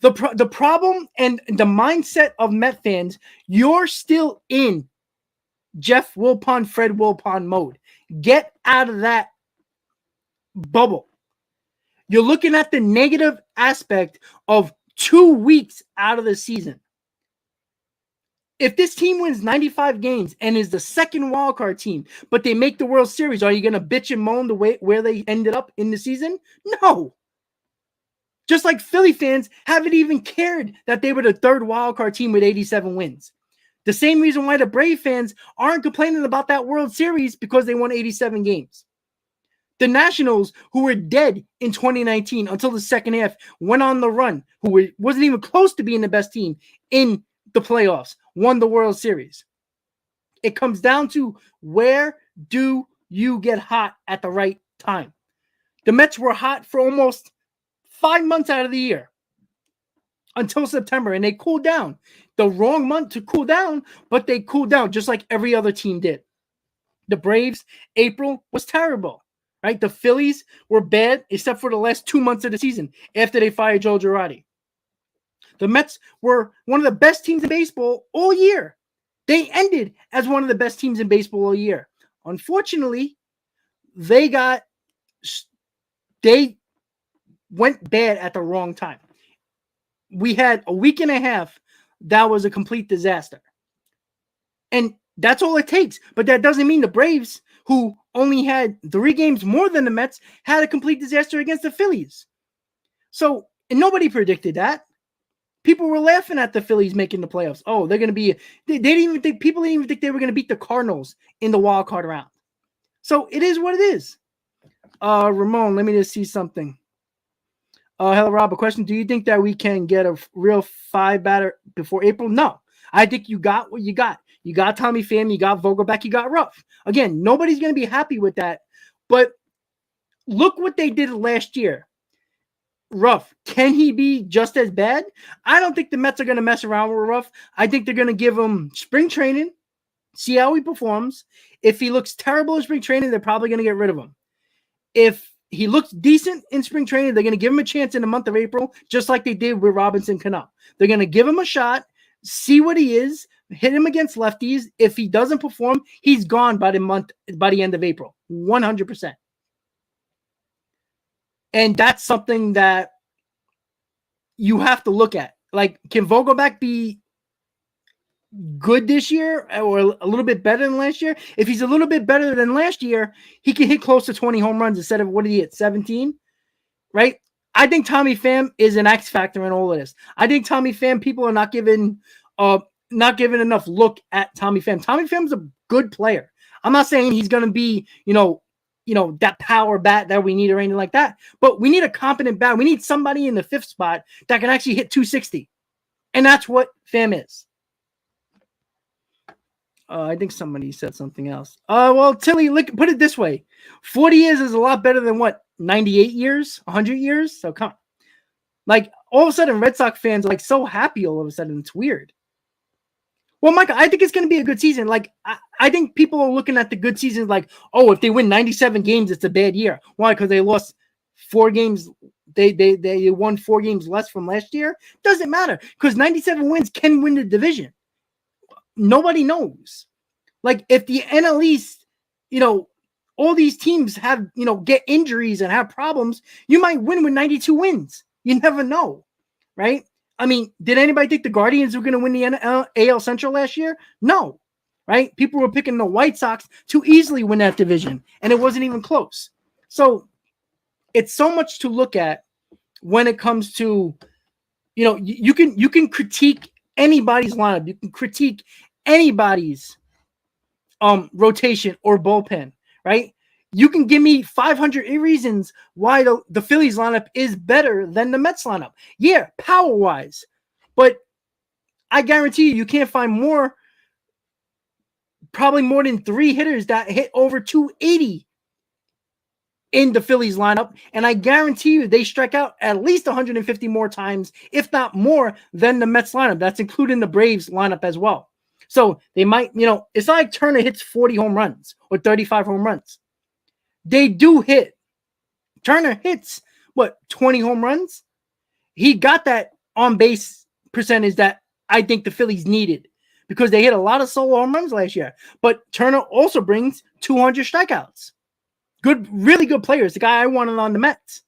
The problem and the mindset of Met fans, you're still in Jeff Wilpon, Fred Wilpon mode. Get out of that bubble. You're looking at the negative aspect of 2 weeks out of the season. If this team wins 95 games and is the second wildcard team, but they make the World Series, are you going to bitch and moan the way where they ended up in the season? No. Just like Philly fans haven't even cared that they were the third wildcard team with 87 wins. The same reason why the Brave fans aren't complaining about that World Series, because they won 87 games. The Nationals, who were dead in 2019 until the second half, went on the run, wasn't even close to being the best team in the playoffs, won the World Series. It comes down to, where do you get hot at the right time? The Mets were hot for almost 5 months out of the year until September, and they cooled down. The wrong month to cool down, but they cooled down just like every other team did. The Braves, April was terrible, right? The Phillies were bad except for the last 2 months of the season after they fired Joe Girardi. The Mets were one of the best teams in baseball all year. They ended as one of the best teams in baseball all year. Unfortunately, they went bad at the wrong time. We had a week and a half that was a complete disaster. And that's all it takes. But that doesn't mean the Braves, who only had 3 games more than the Mets, had a complete disaster against the Phillies. So, and nobody predicted that. People were laughing at the Phillies making the playoffs. Oh, they're going to be, people didn't even think they were going to beat the Cardinals in the wild card round. So it is what it is. Ramon, let me just see something. Hello, Rob. A question: do you think that we can get a real 5 batter before April? No, I think you got what you got. You got Tommy Pham, you got Vogelback, you got Ruff. Again, nobody's going to be happy with that, but look what they did last year. Ruff, can he be just as bad? I don't think the Mets are going to mess around with Ruff. I think they're going to give him spring training, see how he performs. If he looks terrible in spring training, they're probably going to get rid of him. If he looks decent in spring training, they're going to give him a chance in the month of April, just like they did with Robinson Cano. They're going to give him a shot, see what he is, hit him against lefties. If he doesn't perform, he's gone by the end of April, 100%. And that's something that you have to look at. Like, can Vogelback be good this year or a little bit better than last year? If he's a little bit better than last year, he can hit close to 20 home runs instead of, what did he hit, 17? Right? I think Tommy Pham is an X factor in all of this. I think Tommy Pham, people are not giving enough look at Tommy Pham. Tommy Pham's a good player. I'm not saying he's going to be, that power bat that we need or anything like that. But we need a competent bat. We need somebody in the 5th spot that can actually hit 260. And that's what Pham is. I think somebody said something else. Well, Tilly, put it this way. 40 years is a lot better than, 98 years? 100 years? So come on. Like, all of a sudden, Red Sox fans are, so happy all of a sudden. It's weird. Well, Michael, I think it's going to be a good season. Like, I think people are looking at the good seasons like, oh, if they win 97 games, it's a bad year. Why? Because they lost 4 games. They won 4 games less from last year. Doesn't matter because 97 wins can win the division. Nobody knows. Like, if the NL East, all these teams have, get injuries and have problems, you might win with 92 wins. You never know, right? I mean, did anybody think the Guardians were going to win the AL Central last year? No, right? People were picking the White Sox to easily win that division, and it wasn't even close. So it's so much to look at when it comes to, you can critique anybody's lineup. You can critique anybody's rotation or bullpen, right? You can give me 500 reasons why the Phillies lineup is better than the Mets lineup. Yeah, power-wise. But I guarantee you can't find probably more than 3 hitters that hit over 280 in the Phillies lineup. And I guarantee you they strike out at least 150 more times, if not more, than the Mets lineup. That's including the Braves lineup as well. So they might, it's not like Turner hits 40 home runs or 35 home runs. They do hit. Turner hits, 20 home runs? He got that on-base percentage that I think the Phillies needed because they hit a lot of solo home runs last year. But Turner also brings 200 strikeouts. Good, really good players. The guy I wanted on the Mets.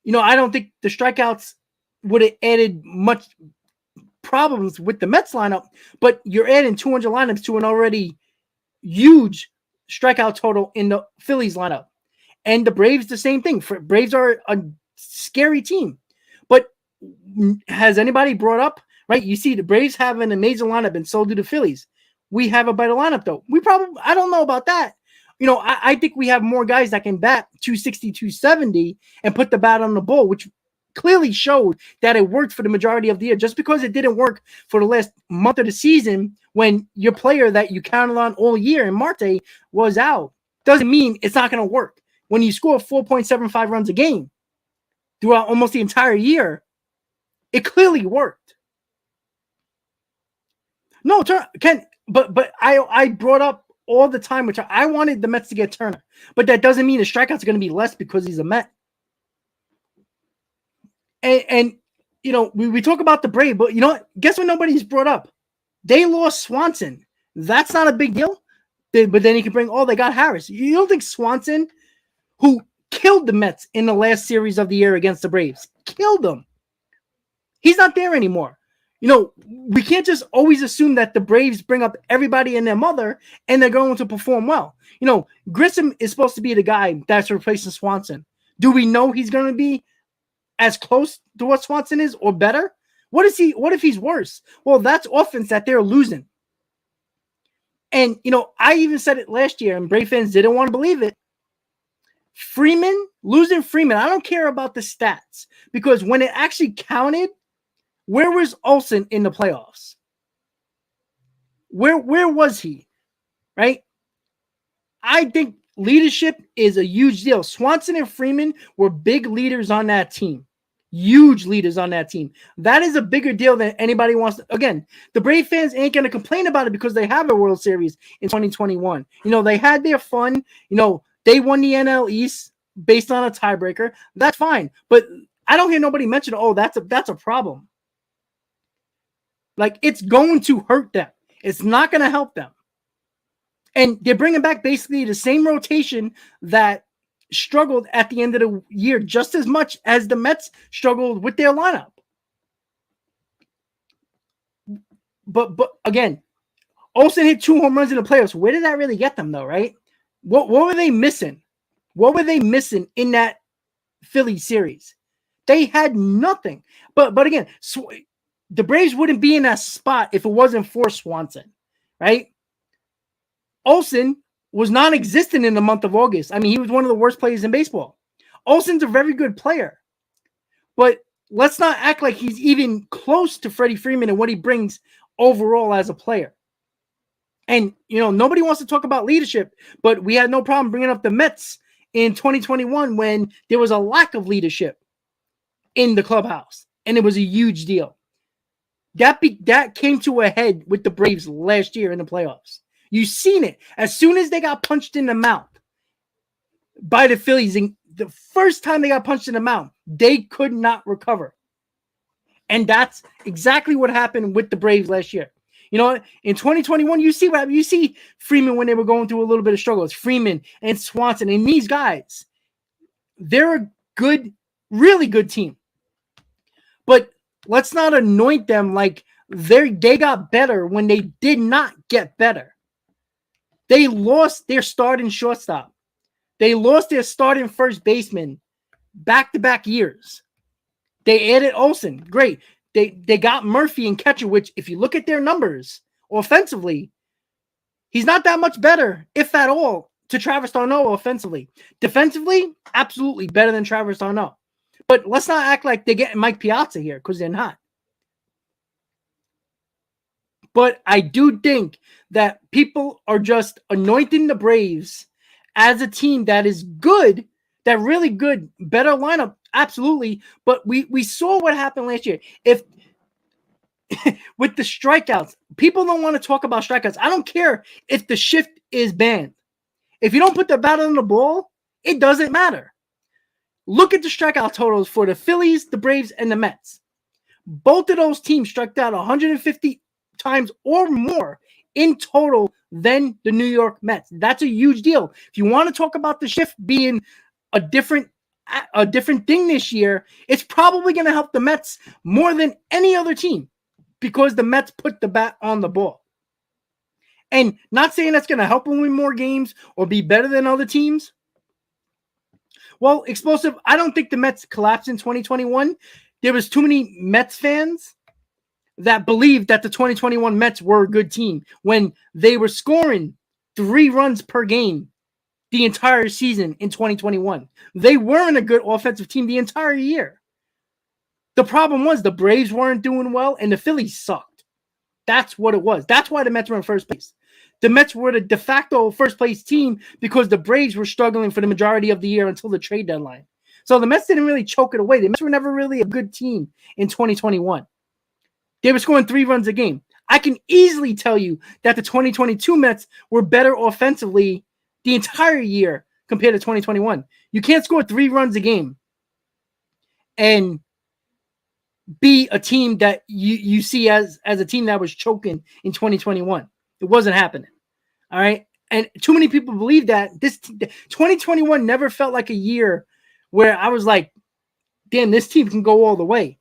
I don't think the strikeouts would have added much problems with the Mets lineup, but you're adding 200 lineups to an already huge strikeout total in the Phillies lineup. And the Braves, the same thing. Braves are a scary team. But has anybody brought up, right? You see the Braves have an amazing lineup and so do the Phillies. We have a better lineup though. I don't know about that. I think we have more guys that can bat 260, 270 and put the bat on the ball, which clearly showed that it worked for the majority of the year. Just because it didn't work for the last month of the season when your player that you counted on all year in Marte was out, doesn't mean it's not going to work. When you score 4.75 runs a game throughout almost the entire year, it clearly worked. No, Ken, but I brought up all the time, which I wanted the Mets to get Turner, but that doesn't mean the strikeouts are going to be less because he's a Met. And we talk about the Braves, but guess what nobody's brought up? They lost Swanson. That's not a big deal. But then you can bring, they got Harris. You don't think Swanson, who killed the Mets in the last series of the year against the Braves, killed them? He's not there anymore. We can't just always assume that the Braves bring up everybody and their mother and they're going to perform well. Grissom is supposed to be the guy that's replacing Swanson. Do we know he's going to be as close to what Swanson is or better? What if he's worse? Well, that's offense that they're losing. And, I even said it last year and Brave fans didn't want to believe it. losing Freeman, I don't care about the stats because when it actually counted, where was Olsen in the playoffs? Where was he? Right? I think leadership is a huge deal. Swanson and Freeman were big leaders on that team. Huge leaders on that team. That is a bigger deal than anybody wants to. Again, the Brave fans ain't going to complain about it because they have a World Series in 2021. They had their fun. They won the NL East based on a tiebreaker. That's fine. But I don't hear nobody mention, oh, that's a problem. Like, it's going to hurt them. It's not going to help them. And they're bringing back basically the same rotation that struggled at the end of the year just as much as the Mets struggled with their lineup. But again, Olsen hit 2 home runs in the playoffs. Where did that really get them, though, right? What were they missing? What were they missing in that Philly series? They had nothing. But again, the Braves wouldn't be in that spot if it wasn't for Swanson, right? Olsen was non-existent in the month of August. I mean, he was one of the worst players in baseball. Olsen's a very good player, but let's not act like he's even close to Freddie Freeman and what he brings overall as a player. And, nobody wants to talk about leadership, but we had no problem bringing up the Mets in 2021 when there was a lack of leadership in the clubhouse, and it was a huge deal. That came to a head with the Braves last year in the playoffs. You've seen it. As soon as they got punched in the mouth by the Phillies, and the first time they got punched in the mouth, they could not recover. And that's exactly what happened with the Braves last year. In 2021, you see what happened. You see Freeman when they were going through a little bit of struggles. Freeman and Swanson and these guys, they're a good, really good team. But let's not anoint them like they got better when they did not get better. They lost their starting shortstop. They lost their starting first baseman back-to-back years. They added Olsen. Great. They got Murphy and catcher, which if you look at their numbers offensively, he's not that much better, if at all, to Travis d'Arnaud offensively. Defensively, absolutely better than Travis d'Arnaud. But let's not act like they're getting Mike Piazza here because they're not. But I do think that people are just anointing the Braves as a team that is good, that really good, better lineup, absolutely. But we saw what happened last year. If with the strikeouts, people don't want to talk about strikeouts. I don't care if the shift is banned. If you don't put the bat on the ball, it doesn't matter. Look at the strikeout totals for the Phillies, the Braves, and the Mets. Both of those teams struck out 150 times or more in total than the New York Mets. That's a huge deal. If you want to talk about the shift being a different thing this year, it's probably going to help the Mets more than any other team because the Mets put the bat on the ball. And not saying that's going to help them win more games or be better than other teams. Well, explosive, I don't think the Mets collapsed in 2021. There was too many Mets fans that believed that the 2021 Mets were a good team when they were scoring 3 runs per game the entire season in 2021. They weren't a good offensive team the entire year. The problem was the Braves weren't doing well and the Phillies sucked. That's what it was. That's why the Mets were in first place. The Mets were the de facto first place team because the Braves were struggling for the majority of the year until the trade deadline. So the Mets didn't really choke it away. The Mets were never really a good team in 2021. They were scoring 3 runs a game. I can easily tell you that the 2022 Mets were better offensively the entire year compared to 2021. You can't score 3 runs a game and be a team that you see as a team that was choking in 2021. It wasn't happening. All right. And too many people believe that. 2021 never felt like a year where I was like, damn, this team can go all the way.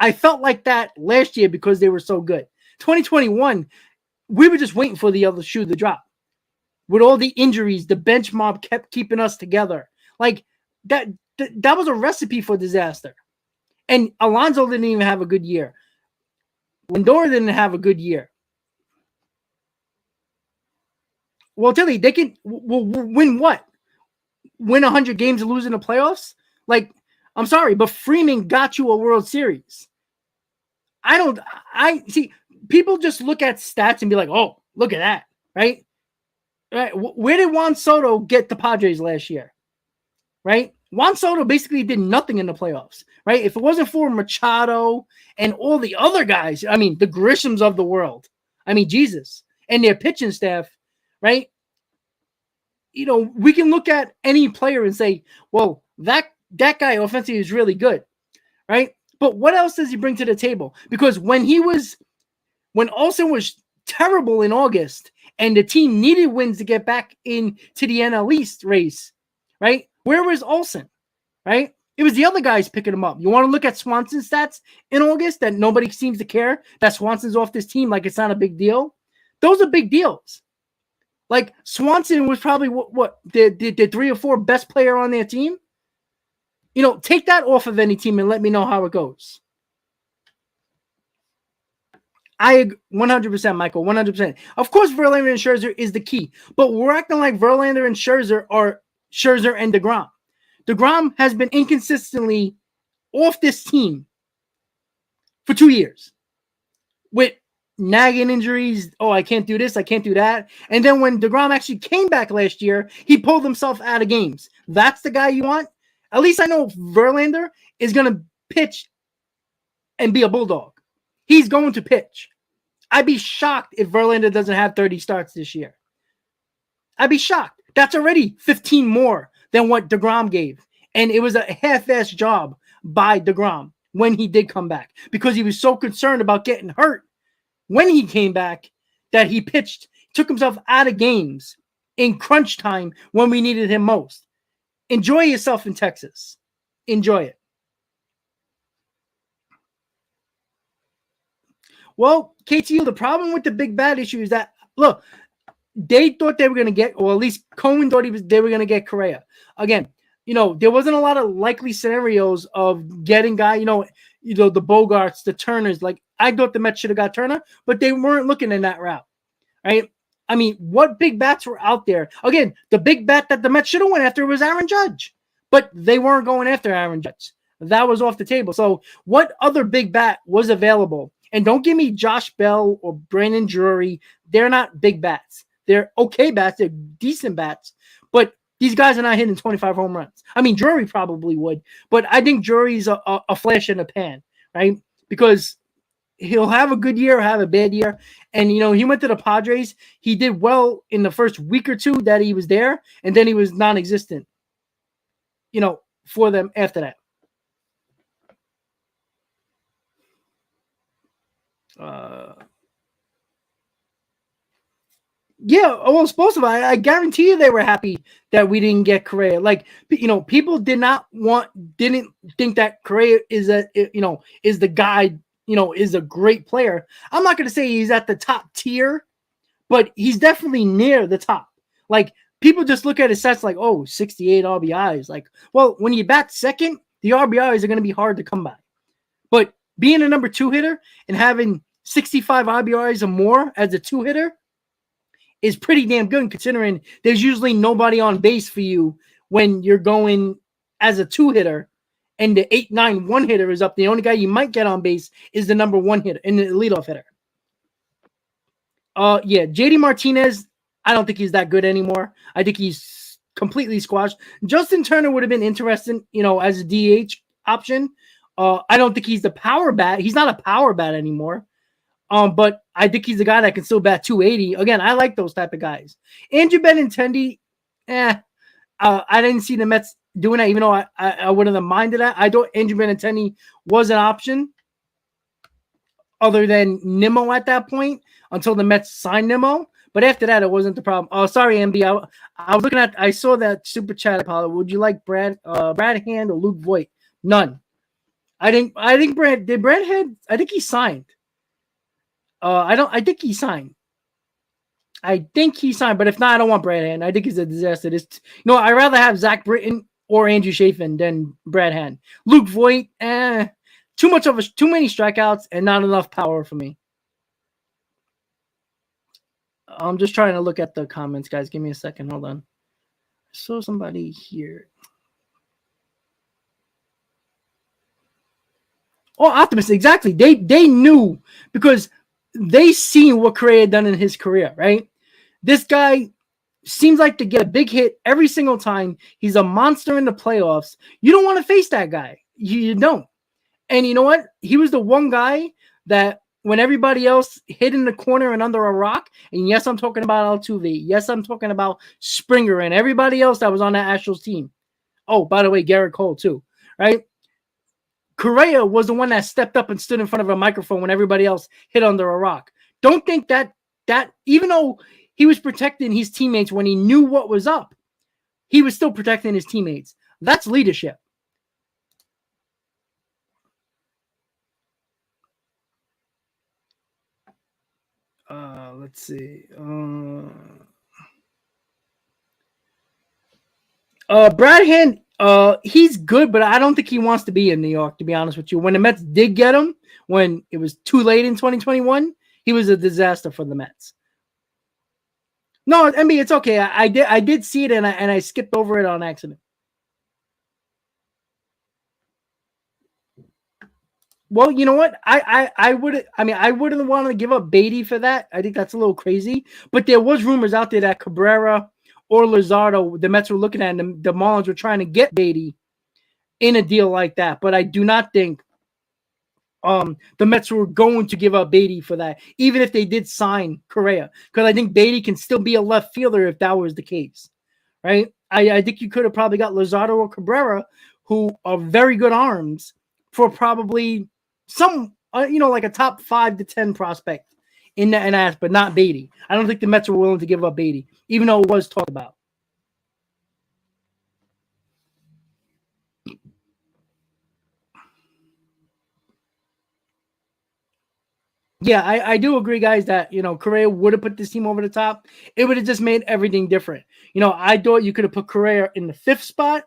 I felt like that last year because they were so good. 2021, we were just waiting for the other shoe to drop. With all the injuries, the bench mob kept keeping us together. Like that was a recipe for disaster. And Alonso didn't even have a good year. Lindor didn't have a good year. Well, Tilly, they can win what? win 100 games and lose in the playoffs. Like, I'm sorry, but Freeman got you a World Series. I see people just look at stats and be like, oh, look at that, right? Right. Where did Juan Soto get the Padres last year? Right? Juan Soto basically did nothing in the playoffs, right? If it wasn't for Machado and all the other guys, I mean, the Grishams of the world, I mean, Jesus, and their pitching staff, right? You know, we can look at any player and say, well, that guy offensively is really good, right? But what else does he bring to the table? Because when Olsen was terrible in August and the team needed wins to get back into the NL East race, right? Where was Olsen, right? It was the other guys picking him up. You want to look at Swanson's stats in August that nobody seems to care that Swanson's off this team like it's not a big deal? Those are big deals. Like Swanson was probably the 3 or 4 best player on their team. You know, take that off of any team and let me know how it goes. I agree 100%, Michael, 100%. Of course, Verlander and Scherzer is the key, but we're acting like Verlander and Scherzer are Scherzer and DeGrom. DeGrom has been inconsistently off this team for 2 years with nagging injuries. Oh, I can't do this, I can't do that. And then when DeGrom actually came back last year, he pulled himself out of games. That's the guy you want? At least I know Verlander is going to pitch and be a bulldog. He's going to pitch. I'd be shocked if Verlander doesn't have 30 starts this year. I'd be shocked. That's already 15 more than what DeGrom gave. And it was a half-assed job by DeGrom when he did come back because he was so concerned about getting hurt when he came back that he took himself out of games in crunch time when we needed him most. Enjoy yourself in Texas. Enjoy it. Well, KTU, the problem with the big bad issue is that, look, they thought they were going to get, or at least Cohen thought they were going to get Correa. Again, you know, there wasn't a lot of likely scenarios of getting the Bogarts, the Turners. Like, I thought the Mets should have got Turner, but they weren't looking in that route, right? I mean, what big bats were out there? Again, the big bat that the Mets should have went after was Aaron Judge, but they weren't going after Aaron Judge. That was off the table. So what other big bat was available? And don't give me Josh Bell or Brandon Drury. They're not big bats. They're okay bats. They're decent bats. But these guys are not hitting 25 home runs. I mean, Drury probably would, but I think Drury's a flash in the pan, right? Because he'll have a good year or have a bad year. And, you know, he went to the Padres. He did well in the first week or two that he was there, and then he was non-existent, you know, for them after that. Yeah, well, supposed to. I guarantee you they were happy that we didn't get Correa. Like, you know, people didn't think that Correa is the guy, you know, is a great player. I'm not going to say he's at the top tier, but he's definitely near the top. Like, people just look at his stats like, oh, 68 RBIs. Like, well, when you bat second, the RBIs are going to be hard to come by. But being a number 2 hitter and having 65 RBIs or more as a 2 hitter is pretty damn good considering there's usually nobody on base for you when you're going as a 2 hitter and the 8-9 1 hitter is up. The only guy you might get on base is the number 1 hitter and the leadoff hitter. Yeah, JD Martinez, I don't think he's that good anymore. I think he's completely squashed. Justin Turner would have been interesting, you know, as a DH option. I don't think he's the power bat. He's not a power bat anymore. But I think he's a guy that can still bat 280. Again, I like those type of guys. Andrew Benintendi, I didn't see the Mets doing that, even though I wouldn't have minded that. I thought Andrew Benintendi was an option other than Nimmo at that point until the Mets signed Nimmo. But after that, it wasn't the problem. Oh, sorry, MB. I was looking at, I saw that super chat, Apollo. Would you like Brad Hand or Luke Voigt? None. I think Brad Hand, I think he signed. I think he signed. But if not, I don't want Brad Hand. I think he's a disaster. I'd rather have Zach Britton or Andrew Chafin than Brad Hand. Luke Voigt, too many strikeouts and not enough power for me. I'm just trying to look at the comments, guys. Give me a second. Hold on. saw somebody here. Oh, optimistic, exactly. They knew because they seen what Correa done in his career, right? This guy seems like to get a big hit every single time. He's a monster in the playoffs. You don't want to face that guy. You don't. And you know what? He was the one guy that when everybody else hid in the corner and under a rock, and yes, I'm talking about Altuve. Yes, I'm talking about Springer and everybody else that was on that Astros team. Oh, by the way, Garrett Cole too, right? Correa was the one that stepped up and stood in front of a microphone when everybody else hid under a rock. Don't think that even though he was protecting his teammates when he knew what was up, he was still protecting his teammates. That's leadership. Let's see. Brad Hand, he's good, but I don't think he wants to be in New York, to be honest with you. When the Mets did get him, when it was too late in 2021, he was a disaster for the Mets. No, I mean it's okay. I did see it and I skipped over it on accident. Well, you know what? I would I wouldn't want to give up Beatty for that. I think that's a little crazy. But there was rumors out there that Cabrera or Luzardo, the Mets were looking at, and the Marlins were trying to get Beatty in a deal like that. But I do not think the Mets were going to give up Beatty for that, even if they did sign Correa, because I think Beatty can still be a left fielder if that was the case, right? I think you could have probably got Luzardo or Cabrera, who are very good arms, for probably some, like a top 5 to 10 prospect in that, but not Beatty. I don't think the Mets were willing to give up Beatty, even though it was talked about. Yeah, I do agree, guys, that Correa would have put this team over the top. It would have just made everything different. I thought you could have put Correa in the 5th spot.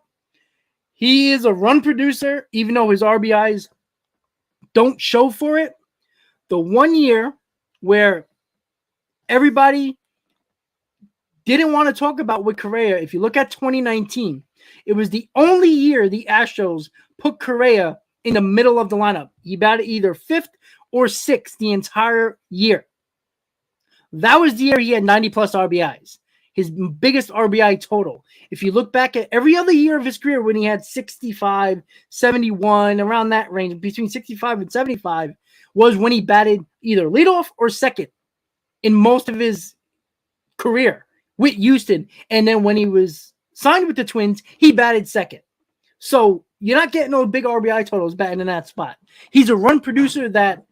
He is a run producer, even though his RBIs don't show for it. The one year where everybody didn't want to talk about with Correa, if you look at 2019, it was the only year the Astros put Correa in the middle of the lineup. He batted either 5th or 6th the entire year. That was the year he had 90 plus RBIs, his biggest RBI total. If you look back at every other year of his career when he had 65, 71, around that range, between 65 and 75, was when he batted either leadoff or second in most of his career with Houston. And then when he was signed with the Twins, he batted second. So you're not getting no big RBI totals batting in that spot. He's a run producer that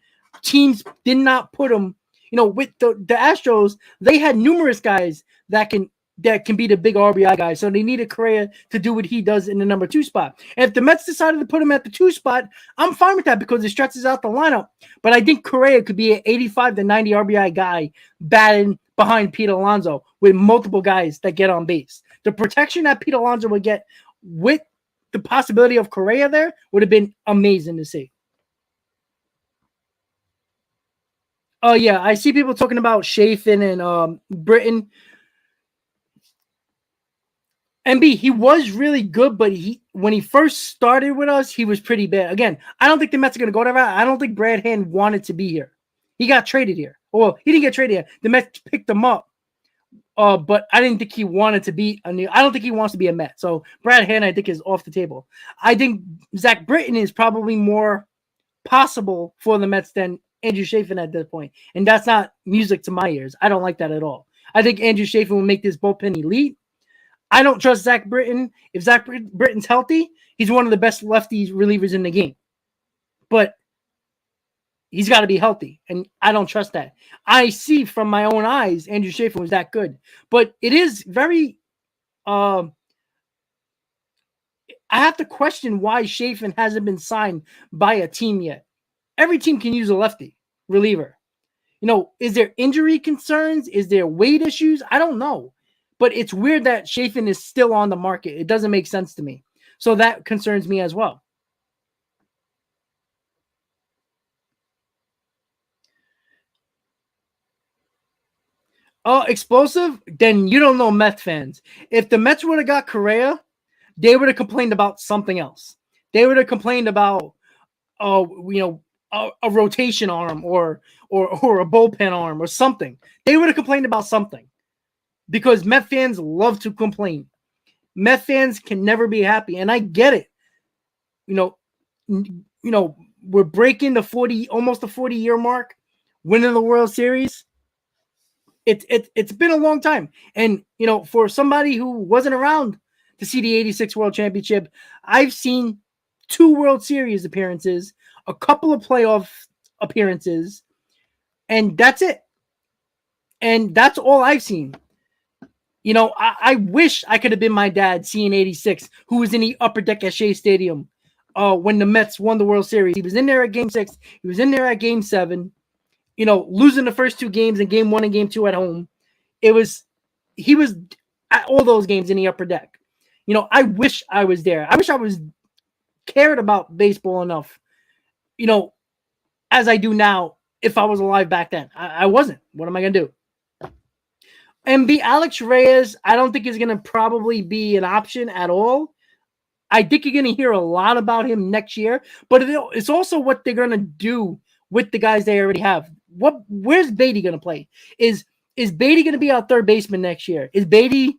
teams did not put him. With the Astros, they had numerous guys that can be the big RBI guys. So they needed Correa to do what he does in the number 2 spot. And if the Mets decided to put him at the 2 spot, I'm fine with that because it stretches out the lineup. But I think Correa could be an 85 to 90 RBI guy batting behind Pete Alonso with multiple guys that get on base. The protection that Pete Alonso would get with the possibility of Correa there would have been amazing to see. Oh, yeah. I see people talking about Chafin and Britton. MB, he was really good, but when he first started with us, he was pretty bad. Again, I don't think the Mets are going to go that route. I don't think Brad Hand wanted to be here. He got traded here. Well, he didn't get traded here. The Mets picked him up. But I didn't think he wanted to be I don't think he wants to be a Met. So Brad Hand, I think, is off the table. I think Zach Britton is probably more possible for the Mets than Andrew Chafin at this point. And that's not music to my ears. I don't like that at all. I think Andrew Chafin will make this bullpen elite. I don't trust Zach Britton. If Zach Britton's healthy, he's one of the best lefty relievers in the game. But he's got to be healthy, and I don't trust that. I see from my own eyes Andrew Chafin was that good. But it is very I have to question why Chafin hasn't been signed by a team yet. Every team can use a lefty reliever. Is there injury concerns? Is there weight issues? I don't know. But it's weird that Chafin is still on the market. It doesn't make sense to me. So that concerns me as well. Explosive, then you don't know Mets fans. If the Mets would have got Correa, they would have complained about something else. They would have complained about, a rotation arm or a bullpen arm or something. They would have complained about something because Met fans love to complain. Met fans can never be happy, and I get it. We're breaking almost the 40-year mark, winning the World Series. It's been a long time, and for somebody who wasn't around to see the '86 World Championship, I've seen 2 World Series appearances, a couple of playoff appearances, and that's it. And that's all I've seen. I wish I could have been my dad seeing '86, who was in the upper deck at Shea Stadium when the Mets won the World Series. He was in there at Game 6. He was in there at Game 7. Losing the first 2 games in Game 1 and Game 2 at home. He was at all those games in the upper deck. I wish I was there. I wish I was cared about baseball enough, as I do now if I was alive back then. I wasn't. What am I going to do? And Alex Reyes, I don't think is going to probably be an option at all. I think you're going to hear a lot about him next year, but it's also what they're going to do with the guys they already have. Where's Beatty going to play? Is Beatty going to be our third baseman next year? Is Beatty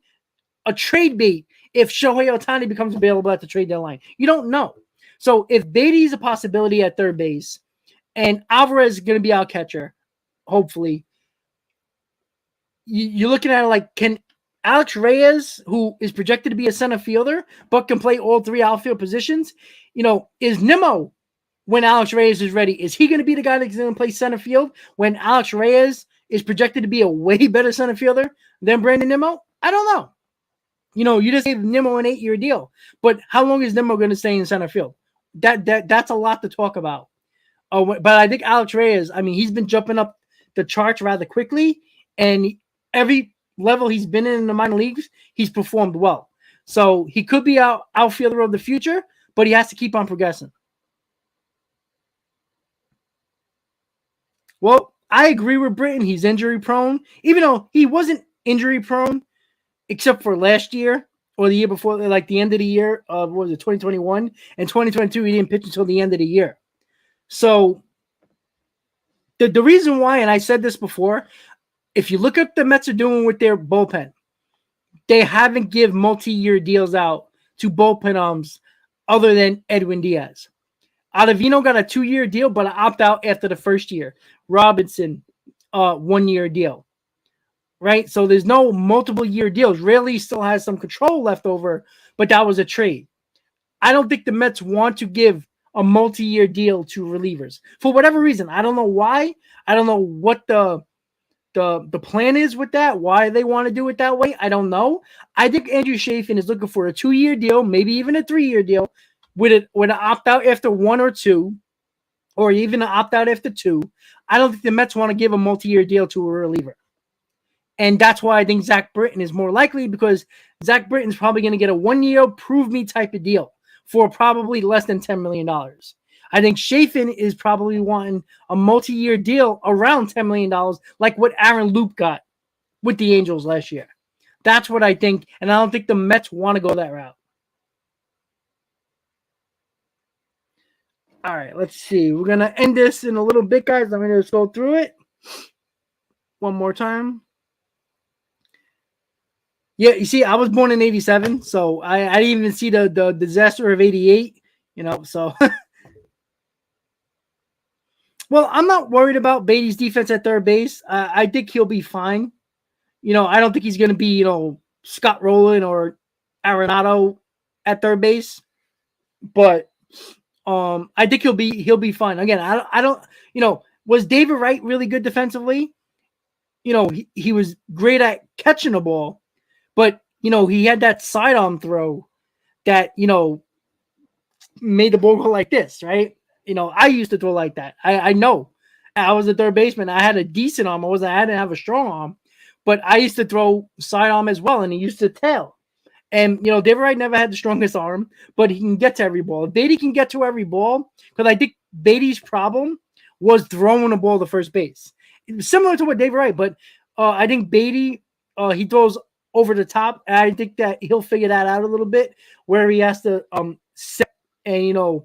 a trade bait if Shohei Ohtani becomes available at the trade deadline? You don't know. So if Beatty's a possibility at third base and Alvarez is going to be our catcher, hopefully, you're looking at it like, can Alex Reyes, who is projected to be a center fielder, but can play all 3 outfield positions, is Nimmo, when Alex Reyes is ready, is he going to be the guy that's going to play center field when Alex Reyes is projected to be a way better center fielder than Brandon Nimmo? I don't know. You just gave Nimmo an 8-year deal, but how long is Nimmo going to stay in center field? That's a lot to talk about. But I think Alex Reyes, he's been jumping up the charts rather quickly, and every level he's been in the minor leagues, he's performed well. So he could be our outfielder of the future, but he has to keep on progressing. Well, I agree with Britton. He's injury prone, even though he wasn't injury prone except for last year or the year before, like the end of the year of 2021 and 2022. He didn't pitch until the end of the year. So the reason why, and I said this before, if you look at the Mets are doing with their bullpen, they haven't give multi-year deals out to bullpen arms other than Edwin Diaz. Ottavino got a 2-year deal, but opt out after the first year. Robinson, 1-year deal. Right? So there's no multiple year deals. Rarely still has some control left over, but that was a trade. I don't think the Mets want to give a multi-year deal to relievers. For whatever reason. I don't know why. I don't know what the plan is with that, why they want to do it that way. I don't know. I think Andrew Chafin is looking for a 2-year deal, maybe even a 3-year deal, with an opt-out after 1 or 2, or even an opt-out after 2. I don't think the Mets want to give a multi-year deal to a reliever. And that's why I think Zach Britton is more likely, because Zach Britton's probably going to get a 1-year prove-me type of deal for probably less than $10 million. I think Chafin is probably wanting a multi-year deal around $10 million, like what Aaron Loop got with the Angels last year. That's what I think, and I don't think the Mets want to go that route. All right, let's see. We're going to end this in a little bit, guys. I'm going to just go through it one more time. Yeah, you see, I was born in 87, so I didn't even see the disaster of 88, so. Well, I'm not worried about Beatty's defense at third base. I think he'll be fine. I don't think he's going to be, Scott Rowland or Arenado at third base, but I think he'll be fine. Again, I don't, was David Wright really good defensively? He was great at catching the ball, but he had that sidearm throw that made the ball go like this, right? I used to throw like that. I know. I was a third baseman. I had a decent arm. I didn't have a strong arm, but I used to throw sidearm as well, and he used to tail. And, David Wright never had the strongest arm, but he can get to every ball. If Beatty can get to every ball, because I think Beatty's problem was throwing the ball to first base. It was similar to what David Wright, but I think Beatty, he throws over the top, and I think that he'll figure that out a little bit, where he has to set and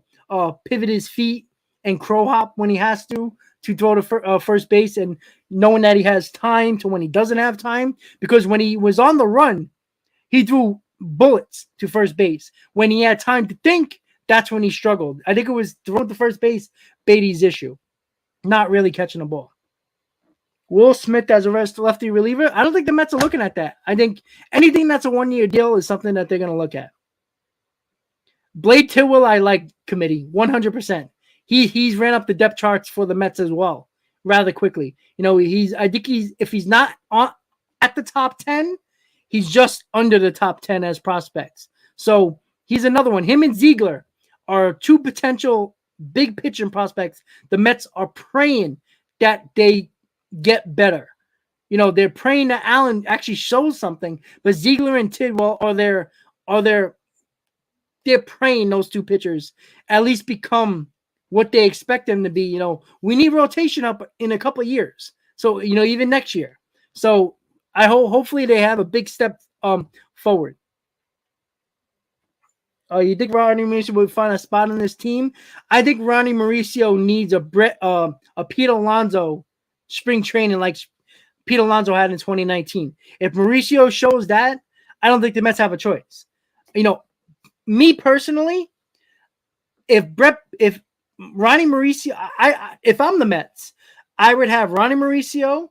pivot his feet and crow hop when he has to throw to first base, and knowing that he has time to when he doesn't have time. Because when he was on the run, he threw bullets to first base. When he had time to think, that's when he struggled. I think it was throwing to first base, Beatty's issue, not really catching the ball. Will Smith as a lefty reliever, I don't think the Mets are looking at that. I think anything that's a one-year deal is something that they're going to look at. Blade Tillwell, I like committee 100%. He's ran up the depth charts for the Mets as well rather quickly. I think if he's not at the top 10, he's just under the top 10 as prospects. So he's another one. Him and Ziegler are two potential big pitching prospects. The Mets are praying that they get better. They're praying that Allen actually shows something, but Ziegler and Tidwell they're praying those two pitchers at least become what they expect them to be. We need rotation up in a couple of years. So, even next year. So I hopefully they have a big step forward. You think Ronnie Mauricio would find a spot on this team? I think Ronnie Mauricio needs a Pete Alonso spring training like Pete Alonso had in 2019. If Mauricio shows that, I don't think the Mets have a choice. Me personally, if Ronnie Mauricio, if I'm the Mets, I would have Ronnie Mauricio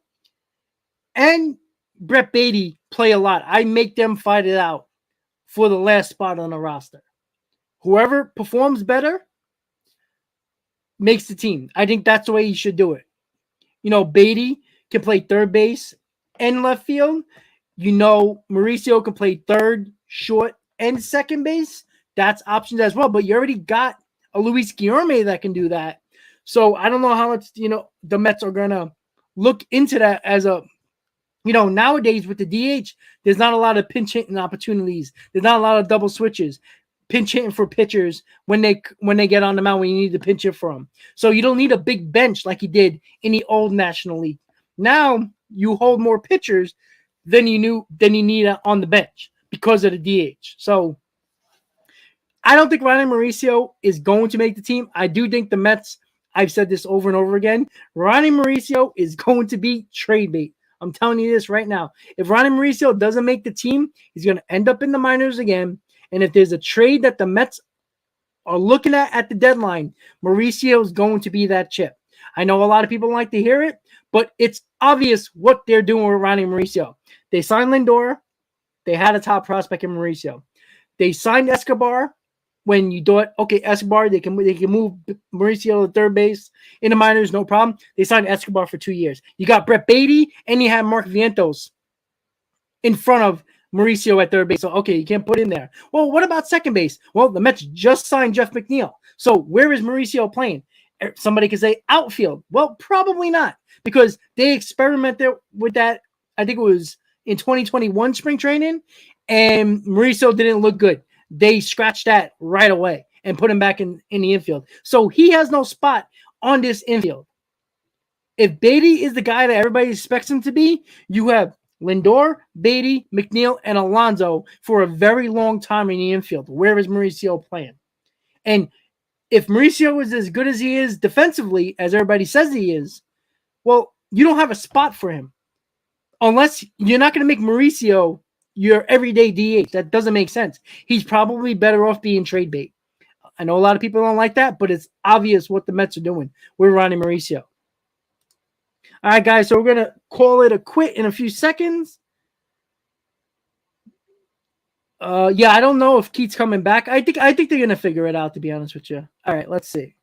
and Brett Beatty play a lot. I make them fight it out for the last spot on the roster. Whoever performs better makes the team. I think that's the way you should do it. Beatty can play third base and left field. Mauricio can play third, short, and second base. That's options as well. But you already got a Luis Guillorme that can do that. So I don't know how much, the Mets are going to look into that as a, nowadays with the DH, there's not a lot of pinch hitting opportunities. There's not a lot of double switches. Pinch hitting for pitchers when they get on the mound when you need to pinch it for them. So you don't need a big bench like you did in the old National League. Now you hold more pitchers than you need on the bench because of the DH. So I don't think Ronnie Mauricio is going to make the team. I do think the Mets, I've said this over and over again, Ronnie Mauricio is going to be trade bait. I'm telling you this right now. If Ronnie Mauricio doesn't make the team, he's going to end up in the minors again. And if there's a trade that the Mets are looking at the deadline, Mauricio is going to be that chip. I know a lot of people like to hear it, but it's obvious what they're doing with Ronnie Mauricio. They signed Lindor. They had a top prospect in Mauricio. They signed Escobar when you thought, okay, Escobar, they can move Mauricio to third base in the minors, no problem. They signed Escobar for 2 years. You got Brett Beatty, and you have Mark Vientos in front of Mauricio at third base. So, okay, you can't put in there. Well, what about second base? Well, the Mets just signed Jeff McNeil. So where is Mauricio playing? Somebody could say outfield. Well, probably not, because they experimented with that. I think it was in 2021 spring training, and Mauricio didn't look good. They scratched that right away and put him back in the infield. So he has no spot on this infield. If Beatty is the guy that everybody expects him to be, you have Lindor, Beatty, McNeil, and Alonso for a very long time in the infield. Where is Mauricio playing? And if Mauricio is as good as he is defensively, as everybody says he is, well, you don't have a spot for him. Unless you're not going to make Mauricio your everyday DH. That doesn't make sense. He's probably better off being trade bait. I know a lot of people don't like that, but it's obvious what the Mets are doing with Ronnie Mauricio. All right, guys, so we're going to call it a quit in a few seconds. Yeah, I don't know if Keith's coming back. I think they're going to figure it out, to be honest with you. All right, let's see.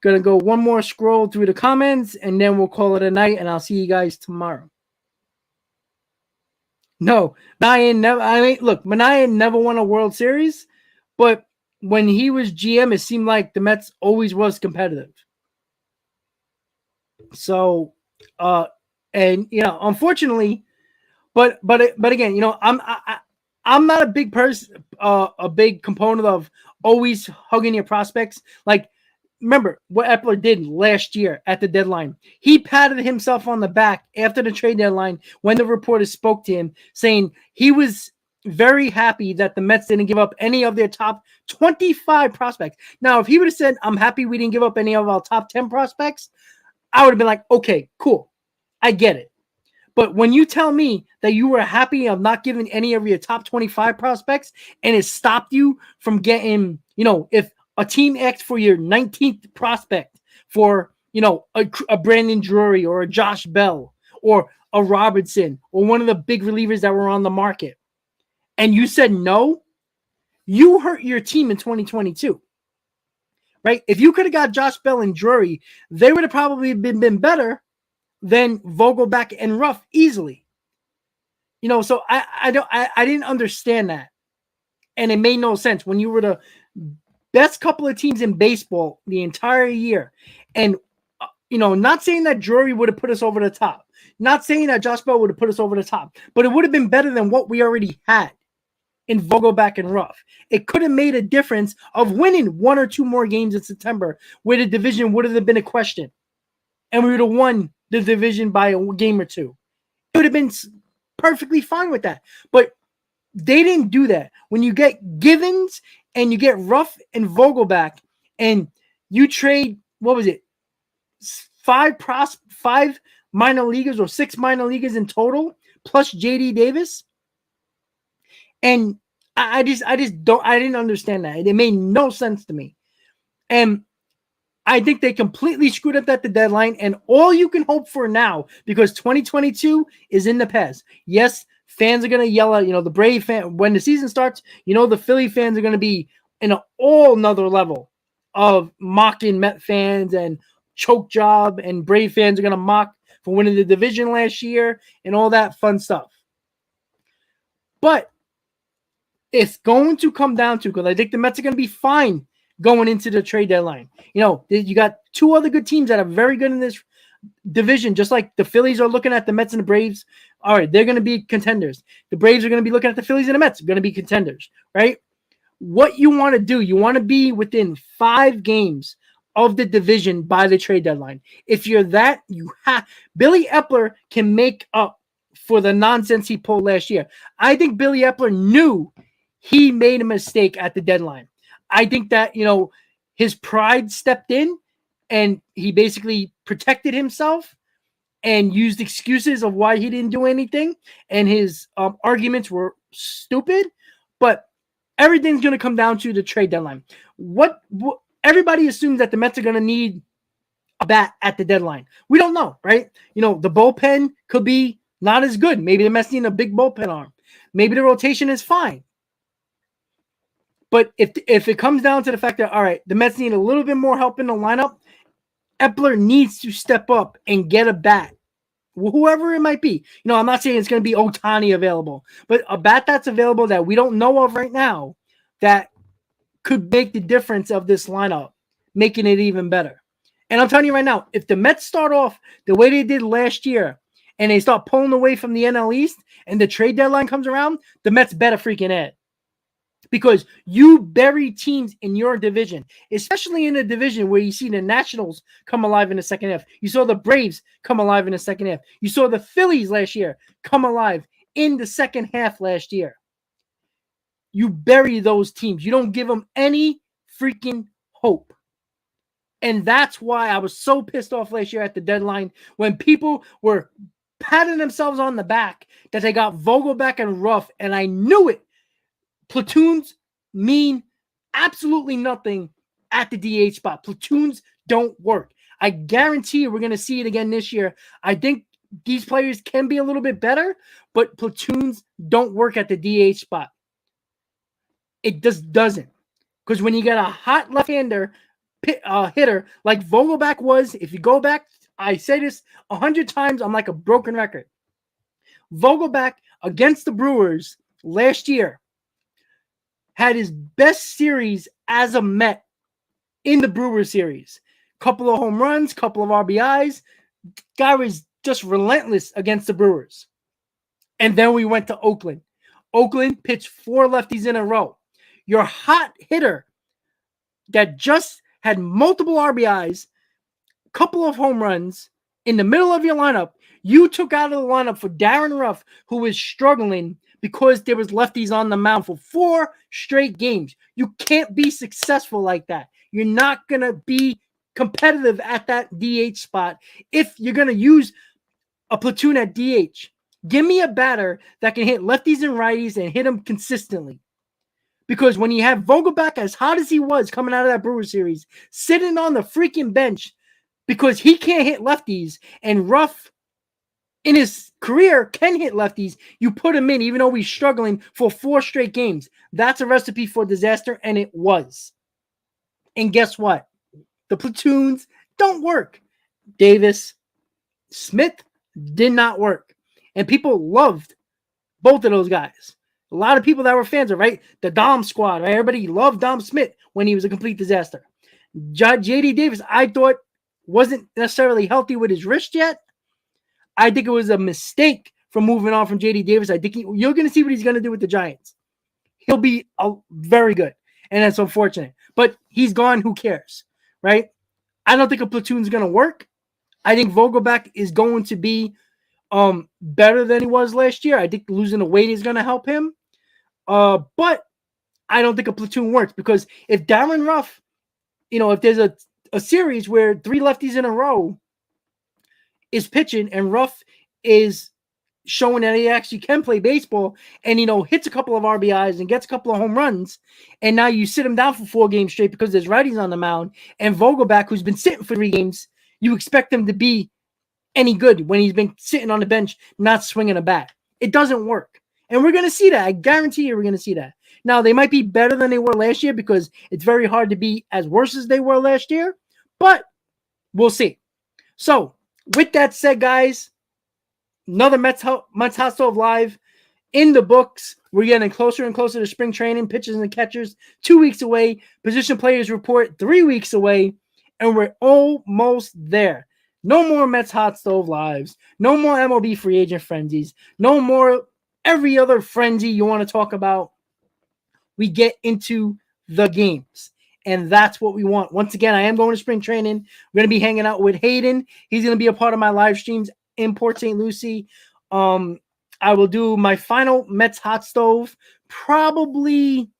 Going to go one more scroll through the comments, and then we'll call it a night, and I'll see you guys tomorrow. No, Manaea never won a World Series, but when he was GM, it seemed like the Mets always was competitive. So, unfortunately, but again, I'm not a big person, a big component of always hugging your prospects. Like, remember what Epler did last year at the deadline. He patted himself on the back after the trade deadline when the reporters spoke to him, saying he was very happy that the Mets didn't give up any of their top 25 prospects. Now, if he would have said, I'm happy we didn't give up any of our top 10 prospects, I would have been like, okay, cool. I get it. But when you tell me that you were happy of not giving any of your top 25 prospects and it stopped you from getting, if a team asked for your 19th prospect for, a Brandon Drury or a Josh Bell or a Robertson or one of the big relievers that were on the market, and you said no, you hurt your team in 2022. Right? If you could have got Josh Bell and Drury, they would have probably been better than Vogelback and Ruff easily. So I didn't understand that. And it made no sense when you were the best couple of teams in baseball the entire year. And, not saying that Drury would have put us over the top. Not saying that Josh Bell would have put us over the top. But it would have been better than what we already had in Vogelback and Ruff. It could have made a difference of winning one or two more games in September where the division would have been a question. And we would have won the division by a game or two. It would have been perfectly fine with that. But they didn't do that. When you get Givens and you get Ruff and Vogelback and you trade, what was it, five minor leaguers or 6 minor leaguers in total, plus JD Davis. And I didn't understand that. It made no sense to me. And I think they completely screwed up at the deadline. And all you can hope for now, because 2022 is in the past. Yes, fans are going to yell at, the Brave fan. When the season starts, the Philly fans are going to be in an all nother level of mocking Met fans and choke job. And Brave fans are going to mock for winning the division last year and all that fun stuff. But it's going to come down to, because I think the Mets are going to be fine going into the trade deadline. You got two other good teams that are very good in this division, just like the Phillies are looking at the Mets and the Braves. All right, they're going to be contenders. The Braves are going to be looking at the Phillies and the Mets, going to be contenders, right? What you want to do, you want to be within 5 games of the division by the trade deadline. If you're that, Billy Epler can make up for the nonsense he pulled last year. I think Billy Epler knew he made a mistake at the deadline. I think that, his pride stepped in and he basically protected himself and used excuses of why he didn't do anything. And his arguments were stupid, but everything's going to come down to the trade deadline. What everybody assumes that the Mets are going to need a bat at the deadline. We don't know, right? The bullpen could be not as good. Maybe the Mets need a big bullpen arm. Maybe the rotation is fine. But if it comes down to the fact that, all right, the Mets need a little bit more help in the lineup, Epler needs to step up and get a bat, whoever it might be. I'm not saying it's going to be Ohtani available, but a bat that's available that we don't know of right now that could make the difference of this lineup, making it even better. And I'm telling you right now, if the Mets start off the way they did last year and they start pulling away from the NL East and the trade deadline comes around, the Mets better freaking add. Because you bury teams in your division, especially in a division where you see the Nationals come alive in the second half. You saw the Braves come alive in the second half. You saw the Phillies last year come alive in the second half last year. You bury those teams. You don't give them any freaking hope. And that's why I was so pissed off last year at the deadline when people were patting themselves on the back that they got Vogelback and Ruff, and I knew it. Platoons mean absolutely nothing at the DH spot. Platoons don't work. I guarantee you we're going to see it again this year. I think these players can be a little bit better, but platoons don't work at the DH spot. It just doesn't. Because when you get a hot left-hander hitter like Vogelback was, if you go back, I say this 100 times, I'm like a broken record. Vogelback against the Brewers last year had his best series as a Met in the Brewers series. Couple of home runs, couple of RBIs. Guy was just relentless against the Brewers. And then we went to Oakland. Oakland pitched 4 lefties in a row. Your hot hitter that just had multiple RBIs, couple of home runs in the middle of your lineup. You took out of the lineup for Darren Ruff, who was struggling because there was lefties on the mound for 4 straight games. You can't be successful like that. You're not going to be competitive at that DH spot if you're going to use a platoon at DH. Give me a batter that can hit lefties and righties and hit them consistently. Because when you have Vogelback, as hot as he was coming out of that Brewers series, sitting on the freaking bench because he can't hit lefties, and Ruff in his career can hit lefties, you put him in even though he's struggling for 4 straight games. That's a recipe for disaster, and it was. And guess what? The platoons don't work. Davis, Smith did not work. And people loved both of those guys. A lot of people that were fans of, right? The Dom squad, right? Everybody loved Dom Smith when he was a complete disaster. J.D. Davis, I thought, wasn't necessarily healthy with his wrist yet. I think it was a mistake from moving on from J.D. Davis. I think you're going to see what he's going to do with the Giants. He'll be very good, and that's unfortunate. But he's gone. Who cares, right? I don't think a platoon's going to work. I think Vogelback is going to be better than he was last year. I think losing the weight is going to help him. But I don't think a platoon works because if Darren Ruff, if there's a series where 3 lefties in a row is pitching and Ruff is showing that he actually can play baseball and, hits a couple of RBIs and gets a couple of home runs, and now you sit him down for 4 games straight because there's righties on the mound, and Vogelback, who's been sitting for 3 games, you expect him to be any good when he's been sitting on the bench, not swinging a bat. It doesn't work. And we're going to see that. I guarantee you we're going to see that. Now, they might be better than they were last year because it's very hard to be as worse as they were last year, but we'll see. So, with that said, guys, another Mets Hot Stove Live in the books. We're getting closer and closer to spring training, pitchers and catchers 2 weeks away, position players report 3 weeks away, and we're almost there. No more Mets Hot Stove Lives, no more MLB free agent frenzies, no more every other frenzy you want to talk about. We get into the games. And that's what we want. Once again, I am going to spring training. We're going to be hanging out with Hayden. He's going to be a part of my live streams in Port St. Lucie. I will do my final Mets Hot Stove probably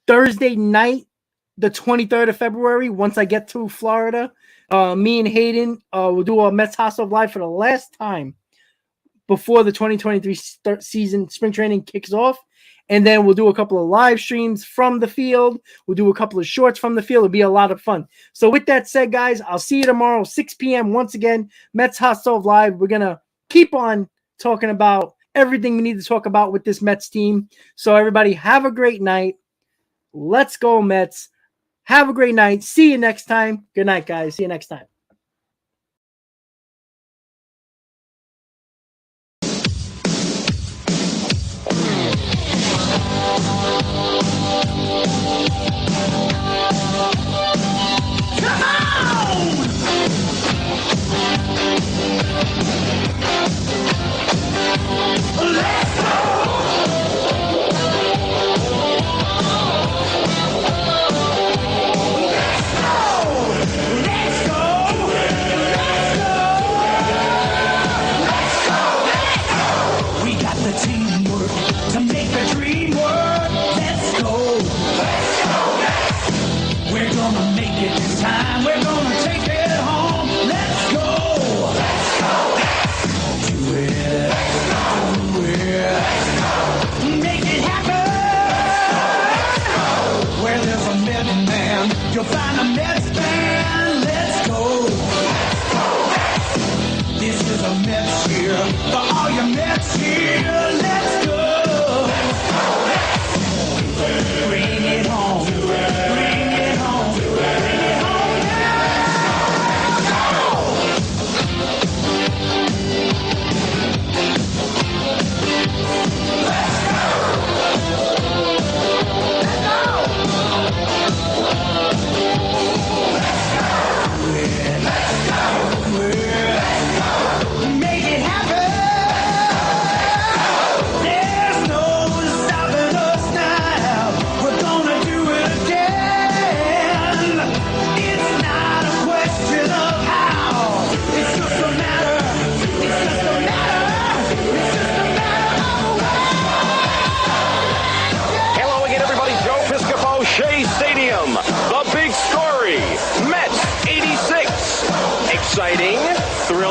Thursday night, the 23rd of February, once I get to Florida. Me and Hayden will do a Mets Hot Stove Live for the last time before the 2023 season spring training kicks off. And then we'll do a couple of live streams from the field. We'll do a couple of shorts from the field. It'll be a lot of fun. So with that said, guys, I'll see you tomorrow, 6 p.m. Once again, Mets Hot Stove Live. We're going to keep on talking about everything we need to talk about with this Mets team. So everybody, have a great night. Let's go, Mets. Have a great night. See you next time. Good night, guys. See you next time. You'll find a Mets fan. Let's go. This is a Mets year for all your Mets here. Let's go.